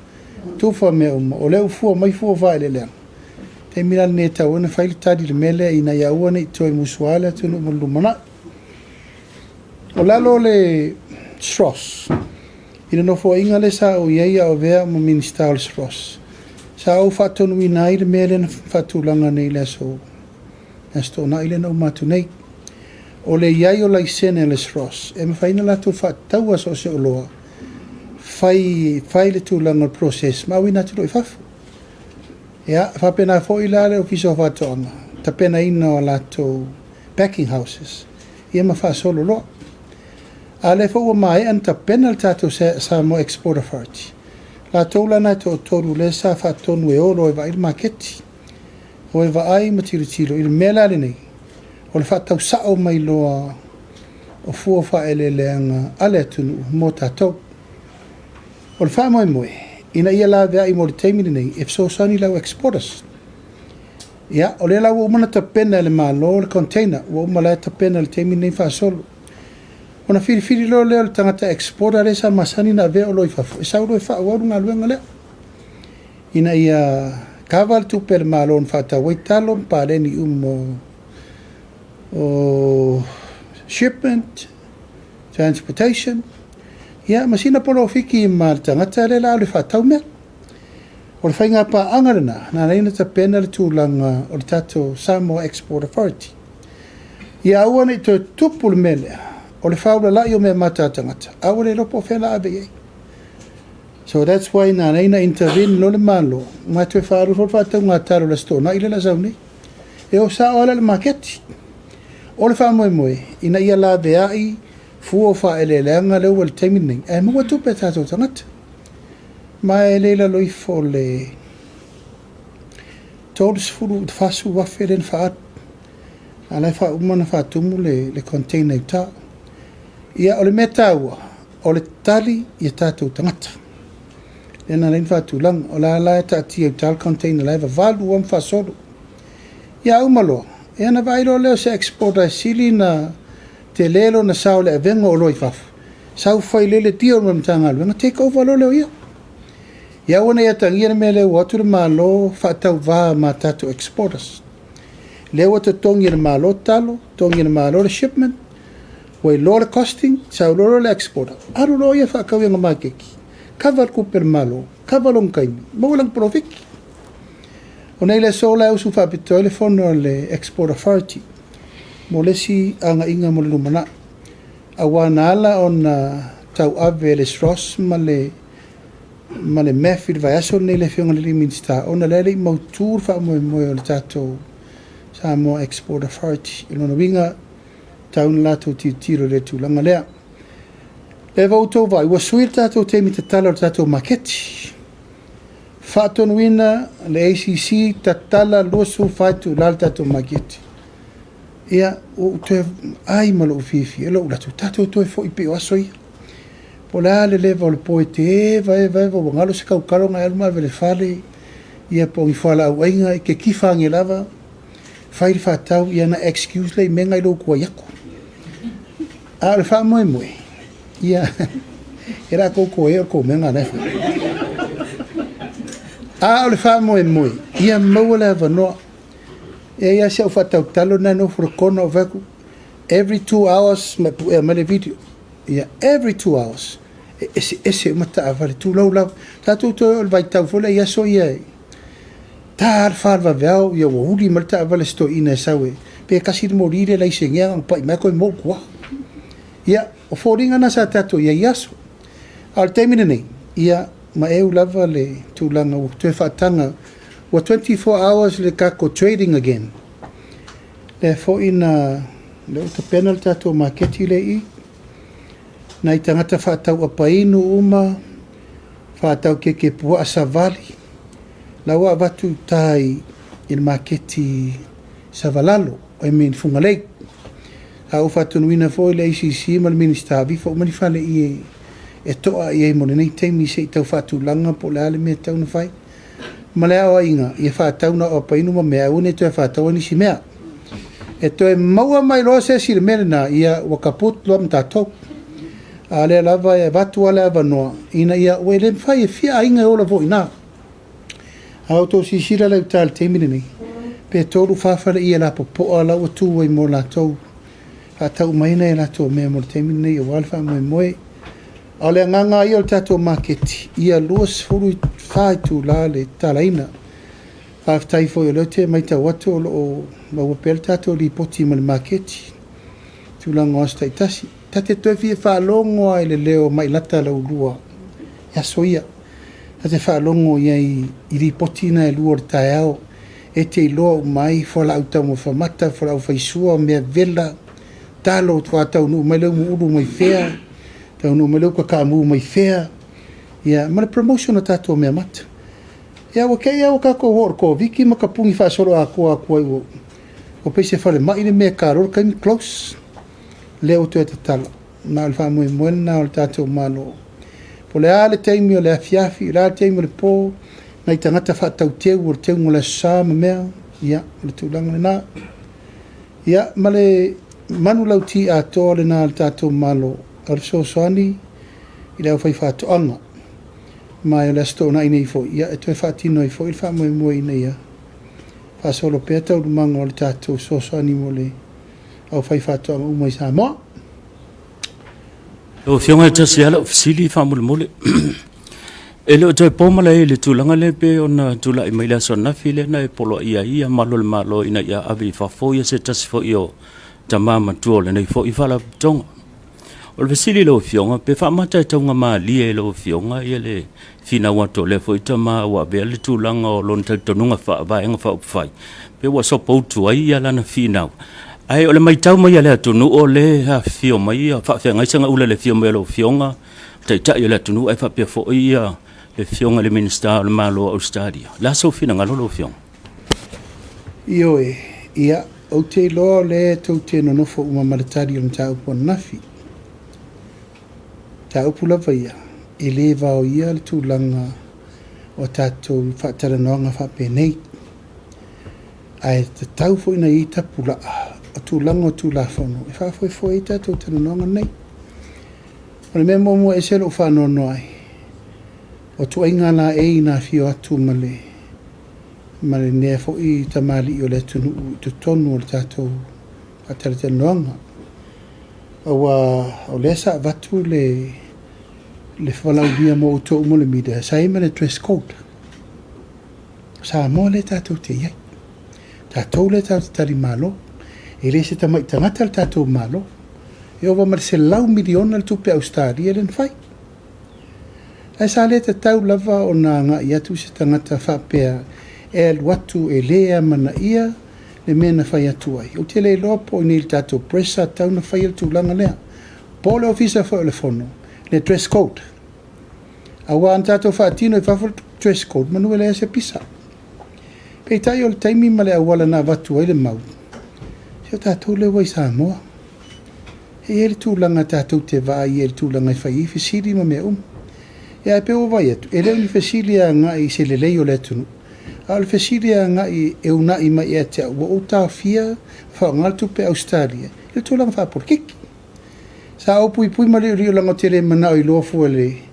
tufa me umma o leu fua mai fua vai le leang taimi lana nei tau ena whaile tadi le mele ina ia ua nei toi musuale tunu mo lumana o lalo le stros ina no fo inga le sa o ia o vea mo Ministerial stros sa o fatonu ina ile mele na fatulanga nei le so sto na ile no matu nei o le ia o la isene le stros e me faina la tu fatau so se loa fai le tulanga process ma wina tu lo fafu ya fa pena fo ila le ofiso fatonga ta pena ina la to packing houses ia ma fa solo lo ale fo mai anta penal tato Samo Export Authority la tola na to toru le sa fa tonu e olo e va il market o e va ai matiritilo il mela le nei o le fa tau sa o mai loa o fua whaeleleanga ale atunu mo tātou. O le wha moe, ina ia la vea I mo le teimini nei, if so sani lau exporters. Ia, o le lau umana ta pena le malo le container, o umala ta pena le teimini nei wha solo. Ona whiri leo leo le tangata exporter le sa masani na vea o loi whafu. E sa uroi wha awaru ngā luenga lea. Ina ia kaval tupe le malo on wha ta waitalo, pa reni o shipment, transportation. Ia, masina polo fiki ma le tangata le la le wha tau mea. O le whainga pa angarana, na reina ta pena le tūlanga o le tato Samoa Export Authority. Ia aua nei to tupu le melea. O le whaula lai o mea mata tangata. Awa le lopo whela abe ei. So that's why na reina intervene no le malo. Ngā tue whaaru hol whātau ngā taro le sto. Na ile la zauni. E o sa oala le maketi. O le wha moe. Ina ia la veai. Fua wha ele leanga leo wale teimining. E mua tupe tātou tangata. Ma e leila loifo le. Tōlis furu whasu wafe len whaat. Alai wha umana whaatumu le container i tā. Ia o le mea tāua, o le tali ia tātou tangata. Lena rein whātūlanga, o la e tāti au tal container laiva valu am whasolo. Ia umaloa, ia na vailo leo se exporta e sili na te lelo na sao le avenga o loi whafu. Sau whai lele tia o mamtanga alu, take over lo leo ia. Ia wana ia tangia na mea leo watu le malo whaatau vaa ma tātou exporters. Leo watu tongi na malo talo, tongi na malo le shipment, Wai loa le costing, sau loa le exporter. Aru loa ia whaakau ia ngā makeki. Kawal kuper malo, kawal on kaimi, maulang profiki. O nei le sola usu whapito le fono le Export Authority. Mo lesi anga inga mo le lumana. Awana ala on tau ave le sros ma le mefid vai aso nei le whionga le minsta. Ona lele i mautur wha moe o le tato Samoa Export Authority. Ilona winga taun lato tiro le tūlanga lea. Le vautou vai, ua suir tātou te mi te tala o tātou maketi. Whātonuina le ACC ta tala luasu whaitu lal tātou maketi. Ia, o te ai malo ufifi, e lo ulatu, tātou toi fo i pe o aso ia. Po la le leva o le poe te eva, o ngalo se kau karonga elma vele whale, ia po i whala au ainga, ke kifange lava, whairi whātau, ia na excuse lei menga i lo kua yaku. A le wha moe. Ia, era koko e o ko menga nefa. A le wha moe. Ia maua le wanoa. Ia se au whatau talo na no for kona o vaku. Every 2 hours, mele video. Ia, every 2 hours. Ese mata avale tu lau. Tātou toi o le vai tau fole, ia so ia. Tā wharwa veau, ia wahuri malta avale sto ina e sawe. Pe kasi mo rire lai se ngea, pa i mako i mo kua. Ia, o whoringa na sa tātou ia iaso. Al teimine nei, ia ma eu lava le tūlanga o tue whaatanga wa 24 hours le kako trading again. Le fo ina le uta penal tātou maketi le I. Na I tangata whaatau apainu uma, whaatau ke pua asavali. La wa watu tai il maketi savalalo, fungalei. Au whatunuina fo le ACC ma le Ministerial fo mani whale I e toa I e mone nei teimi se I tau whatulanga po le ale mea tau na whai. Ma le awa inga, I e whatau na o painu ma mea une to e whatau ani si mea. E to e maua mai loa se si le mele na ia wakaput loa mtatou. A le lava e watu ale avanoa. Ina ia ue le mwhai e fia inga e ola vo ina. Au to si sira lau tal teimi nei. Pe toru whawhara I e la popoa lau atu i mo la tau. Tau maina e lato mea mo te mine I o walfa moe. O le nganga I o tato maketi. Ia luas furu whaitu la le talaina. Whaftai fo I o te maita watu o mawapel tato li poti ma le maketi. Tūlanga osta I tasi. Tate toi fie whaalongo ai le leo mai lata lau lua. Ia soia. Tate whaalongo ia I li poti na e lua o tae ao. E te iloa mai fola au tau mo whamata, fola au whaisua mea vela. Talo tua tau nu mai leu mu uru mai fea. Tau nu mai leu ka kamu mai fea. Ia, ma le promotion o tato mea mata. Ia, wakei au kako hor ko viki ma ka pungi whaasoro a kua iwo. O peise whale mai ne mea karor kaimi close. le o te tala na le fa mo mo na o tato malo po le ale taimi o le afiafi la taimi le po na tangata fa tau te o te ngola sa me ya le tulanga na ya male manu lauti a to le na tato malo ar so soani ile o fai fa to anga mai le sto na ini fo ya e to fa tino i fo il fa mo mo ina ya fa solo peta o mango le tato so soani mo le au fai fa to o mai sa mo o fionga te siala ofisili fa mole ele o te pomala ele tulanga le pe ona tula i maila sona file na e Poloa'ivao malo ina ia avi fa fo ia se tas fo io tamama tuole nei fo i fala tonga o le fisili lo fionga pe fa mata tonga ma li lo fionga ele fina wa to le fo i tama wa be le tulanga o lon te tonunga fa va nga fa fai pe wa so po tu ai ia lana fina ai o le mai tau mai le tunu o le ha fio mai fa fa ngai sanga ule le fio mai lo fionga te ta ia le tunu ai fa pe fo ia le fionga le Ministerial le malo Australia la so fina ngalo lo fionga io ia o te lo le to te no fo uma maritari o tau po nafi tau pula vaia e le va o ia le tulanga o tato fa tara noanga fa pe nei ai te tau fo ina i ta pula o tulanga o tula fono e fa fo i tato tara noanga nei o le memo mo e selo fa no ai o tu inga la e ina fio atu male ne fo i tamali o le tunu tu tonu o tato a tara te noanga o le sa vatu le falau dia mo to mo le mida sai me le dress code sa mo le tato te ia tato le tato tari malo e le se tamai tangata le tato malo e o va marse lau miliona le tupe Australia len fai ai sa le tau lava o na nga ia tu se tangata fa pea e watu e lea mana ia le mena fai atu ai o te le lopo ni le tato presa tau na fai tu langa lea po le ofisa fo le fono le dress code awa antato fa tino e fa dress code manu le se pisa pe tai o taimi male awala na watu ai le mau se tato le wai sa mo e ele tu langa tato te vai ele tu langa fai fisili ma me e pe o vai e le ni fisili nga i se le lei o le tunu al fisili nga i e una i mai e te o ta fia fa ngaltu pe Australia le tu langa fa por kiki sa o pui male rio langa tere mana i lo fu le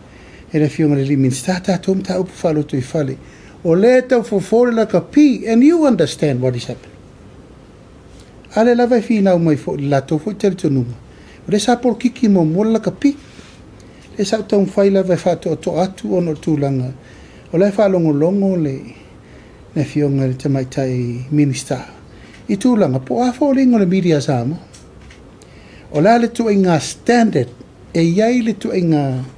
le fionga le Ministerial tom ta upu falo tu i fale o le tau fofore la ka pi and you understand what is happening ale la vai fina o mai fo la to fo tel tonu le sa por kiki mo mo la ka pi le sa tau fai la vai fa to atu ono tu langa o le fa longo le fionga le tamai tai Ministerial i tu langa po a fo ringo le media samo o la le tu inga standard e iai le tu inga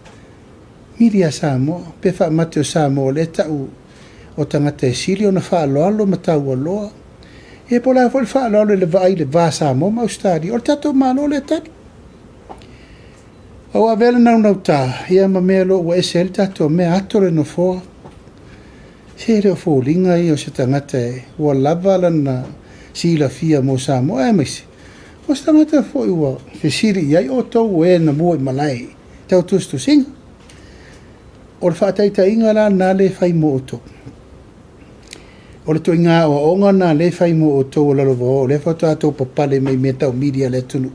media samo pe fa mateo samo le tau o tangata e sili o na fa alo matau aloa e po la fa alo le vai le va samo ma Australia o tato malo le tani o avele nau ta ia ma melo o esel tato me atore no fo se re fo linga i o se tangata e o lava lana sila fia mo samo e mesi o se tangata fo i wa fe siri iai o tau e na mua i malai tau tustu singa o le whaataita inga la nā le whai mo o tō. O le tō inga o onga nā le whai mo o tō o lalowa o le whaatato papale mai me tau media le tunu.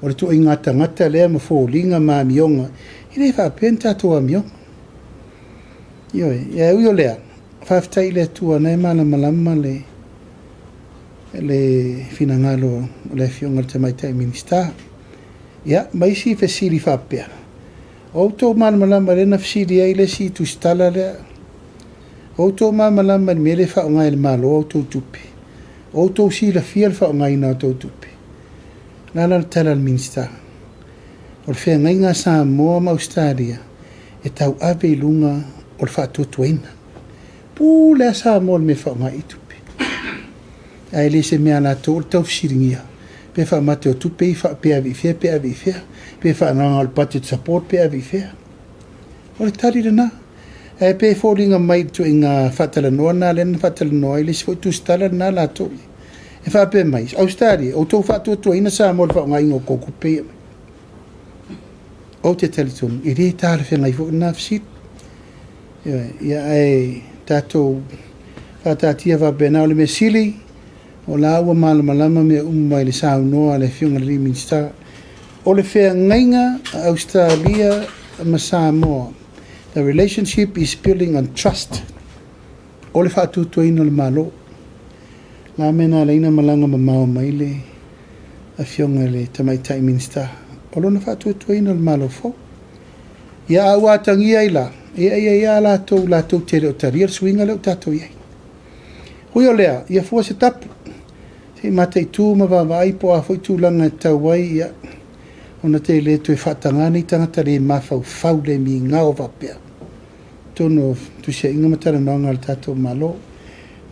O le tō inga tangata lea ma fōlinga ma mionga i le whaapenta toa mionga. Ioe, ia ui o lea, whaafitai le tua nei mana malama le finangalo o le fionga le tamaitai Ministerial. Ia, maisi fesiri whaapea. O tō malama le na fisiri ai le si tu stala le. O tō malama me le wha o ngai le malo o tō tupi. O tō si la fia le wha o ngai na o tō tupi. Nala le tala le Ministerial. O le whea ngai ngā sā moa ma Australia e tau ave lunga o le wha tuatuaina. Pū le sā moa le me wha o ngai i tupi. Ai le se mea nā tō le tau fisiringia. Pe wha mate o tupi i wha pe avi fea. Pe wha nanga o le budget support pe avi fea. O le tari rana. E pe fōringa mai tu inga whatala noa nā lena whatala noa i le si fo tu stala nā la tōi. E whape mai, Australia, o tau whātua ina sa mo le whaonga ingo kōku pēa mai. O te talitonu, i re tāle whengai fo na fisit. Ia ai tātou whātātia whapena o le me sili, o la ua malama me mai le sāu noa le whiunga le Ministerial. O le whea ngainga Australia ma Samoa. The relationship is building on trust. O le whātutua ina le malo. La mena leina malanga ma mao mai le a whiunga le tamaitai Minister. O lona whātutua ina le malo fo. Ia au atangia ila. Ia lātou tere o taria suinga leo tātou iai. Hui o lea, ia fua se tapu. Se matei tū ma wawai po a fwoi tūlanga tau wai ia. Ona te le tu e whatangana i tangata re mawhau whau le mi ngao wapea. Tono tu se inga matara noanga le tātou malo.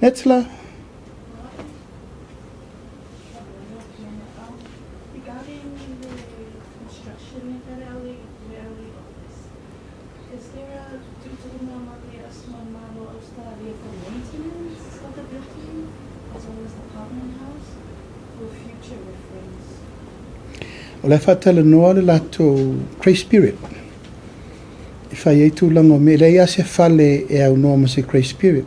Netsla. Regarding the construction of that early office, is there a model Australia for maintenance of the building as well as the apartment house for future reference? O le whatala noa le lato Grace Spirit. I whai ei tūlanga me le ia se whale e au noa ma se Grace Spirit.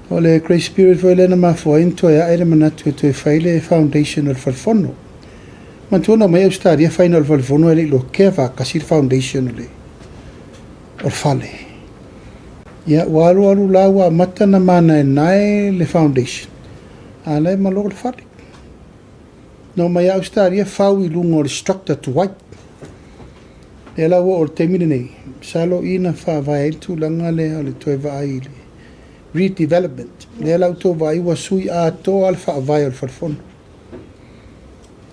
O le Grace Spirit foi lena mafua into e aere manatu e tue whaile e foundation o le whalfono. Mantuana mai Australia whaina o le whalfono e le ilo kea whakasi le foundation o le whale. Ia waru lawa mata na mana e nae le foundation. A le malo le whale. No mai Australia whau I lungo o le structure to white. E lawa o le temine nei. Salo ina whawai el tūlanga le o le toe vai le redevelopment. Le lau tō vai wa sui a tō al whawai o le whalfono.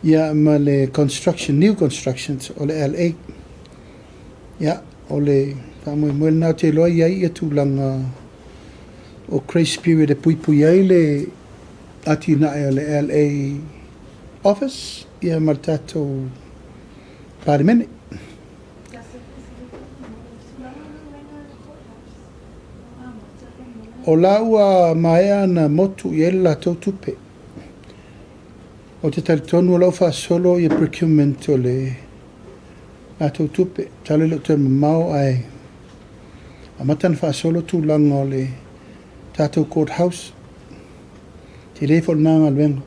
Ia ma le construction, new constructions o le LA. Ia o le whamoi mwel nao te loa iai ia tūlanga o Grace Spirit e pui ai le ati nae o le LA office, ia martato Palemia. O laua maea na motu I la tau tupe. O te talitonu o lau whaasolo I procurement o le la tau tupe. Talo le te mamau ai. A matana whaasolo tūlanga o le tātou courthouse. Te lefo nanga luenga.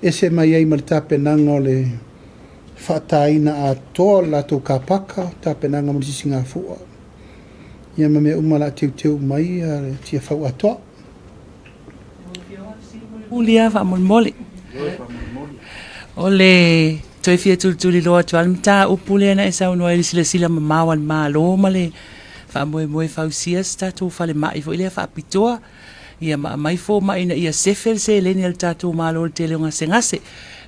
Ese mai ai mal tapenanga o le whataina a toa la tau kapaka. Tapenanga mo sisi ngā fua. Ia ma mea umala teu mai a tia whau atoa. Ulia whamolmole. O le toi fia tulituli loa tual mta upule ana e sau noa ili sila mamawan maa lo male whamoe fausias tatu whale mai fo ilia whaapitoa. Ia mai fo mai na ia sefel se leni al tatu maa lo te leonga se ngase.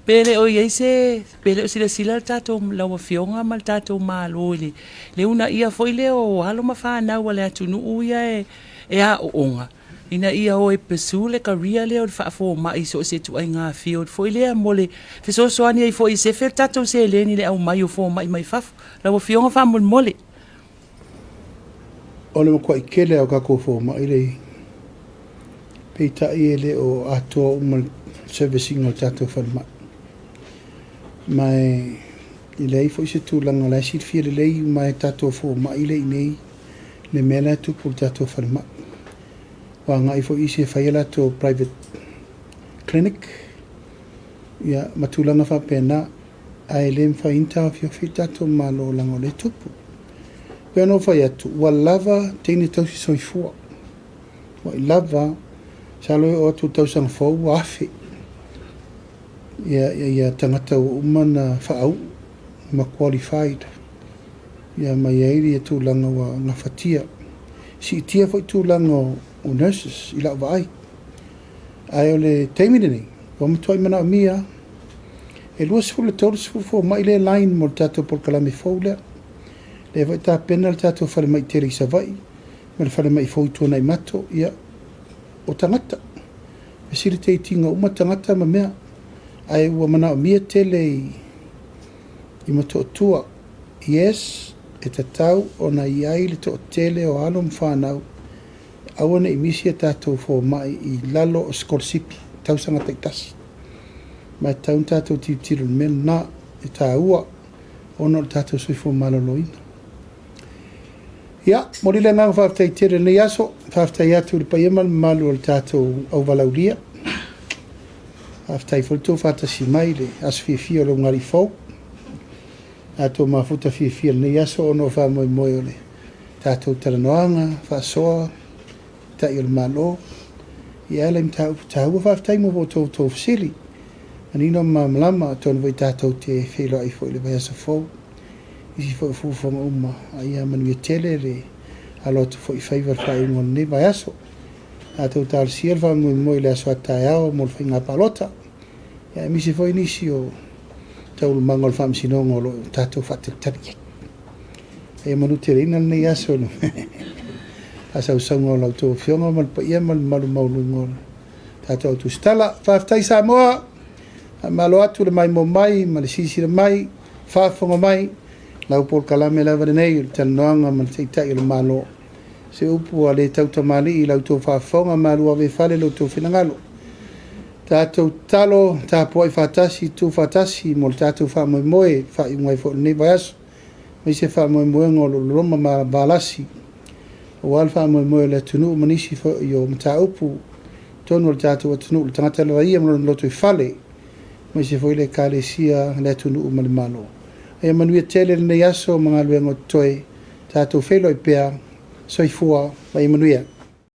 Pele o iei se, pele o sila tato lawa fionga mal tato malo ili. Le una ia foi leo halo mawhanau wale atu nuu ia e a o onga. Ina ia o e pesu le karia leo le whaafo mai so se tu ai ngā field. Foi lea mole, fiso soani ai foi se fer tato se leni le au mai o fo mai fafu. Lawa fionga wha mole. Ole makua I kele au kako fo mai le peita I ele o atoa umal servicing o tato whanmai. Mai I lei foi se tūlanga lai si fia le lei mai tato fo mai le nei le mela tu por tato whanmai. Wa ngai foi se whaiela to private clinic. Ia matulanga wha pena ai le mwhainta fio tato malo lango le tupu. Pea no whai atu, wa lava teine tausi soifua. Wa I lava saloi o atu tausang fau wa afe. Ia tangata umana whaau ma qualified. Ia mai eiri e tūlanga wa ngā whatia. Si itia whai tūlanga o nurses I lau vai. Ai o le teimine nei, wa matuai mana o mia. E lua sifule tōru sifufo mai le line mo tato por kalame fau lea. Le vai tā pena le tato whare mai tere I savai. Ma le whare mai fau I tōna I mato. Ia o tangata. E siri te itinga uma tangata ma mea. Ai ua mana o mia tele I mato tua. Yes, e tatau o na iai le to tele o alo mwhanau. awana I misi tātou fo mai I lalo o skolsipi tausanga taitasi mai taun tātou titiro mel na I tā ua ono tātou sui fo maloloina ia mori le ngā whaftai tere nei aso whaftai atu le paiema malu o le tātou au valauria whaftai fulto whatasi mai le asfifia lo ngari fau ato mafuta fifia nei aso ono whamoe moe o le tātou taranoanga whasoa tai o le malo ia le mtahua whaftai mo vo tau fasili anino malama tonu vai tātou te Feiloa'iga le vai asa fau isi fo fufonga uma ia manuia tele le aloto fo I favor fai ngon ne vai aso ato tal sier va mo le aso atao mo le nga palota ia misi fo inisi o tau mangol fam sinongo lo tato fate tari e manu terina ne aso no asa usongo lo to fionga mal pa ia mal malu ngol tato tu stala faftai Samoa malo atu le mai mo mai mal sisi le mai fa fonga mai lau por kalame la nei talnoanga mal teitai le malo se upu ale tau tamali I lau to fa fonga malu ave fale lo to finangalo tatou talo tapo I fatasi tu fatasi mo tatou fa moe fa I mai fo nei vas mai se fa moe ngolo roma ma balasi o alfa moe le tunu manisi fo yo mta upu tonu tatou tunu tangata la ia mo lo to fale mai se foi le kalesia le tunu mal malo e manuia tele nei aso mga luengo toe tatou Feiloa'iga pea soifua mai manuia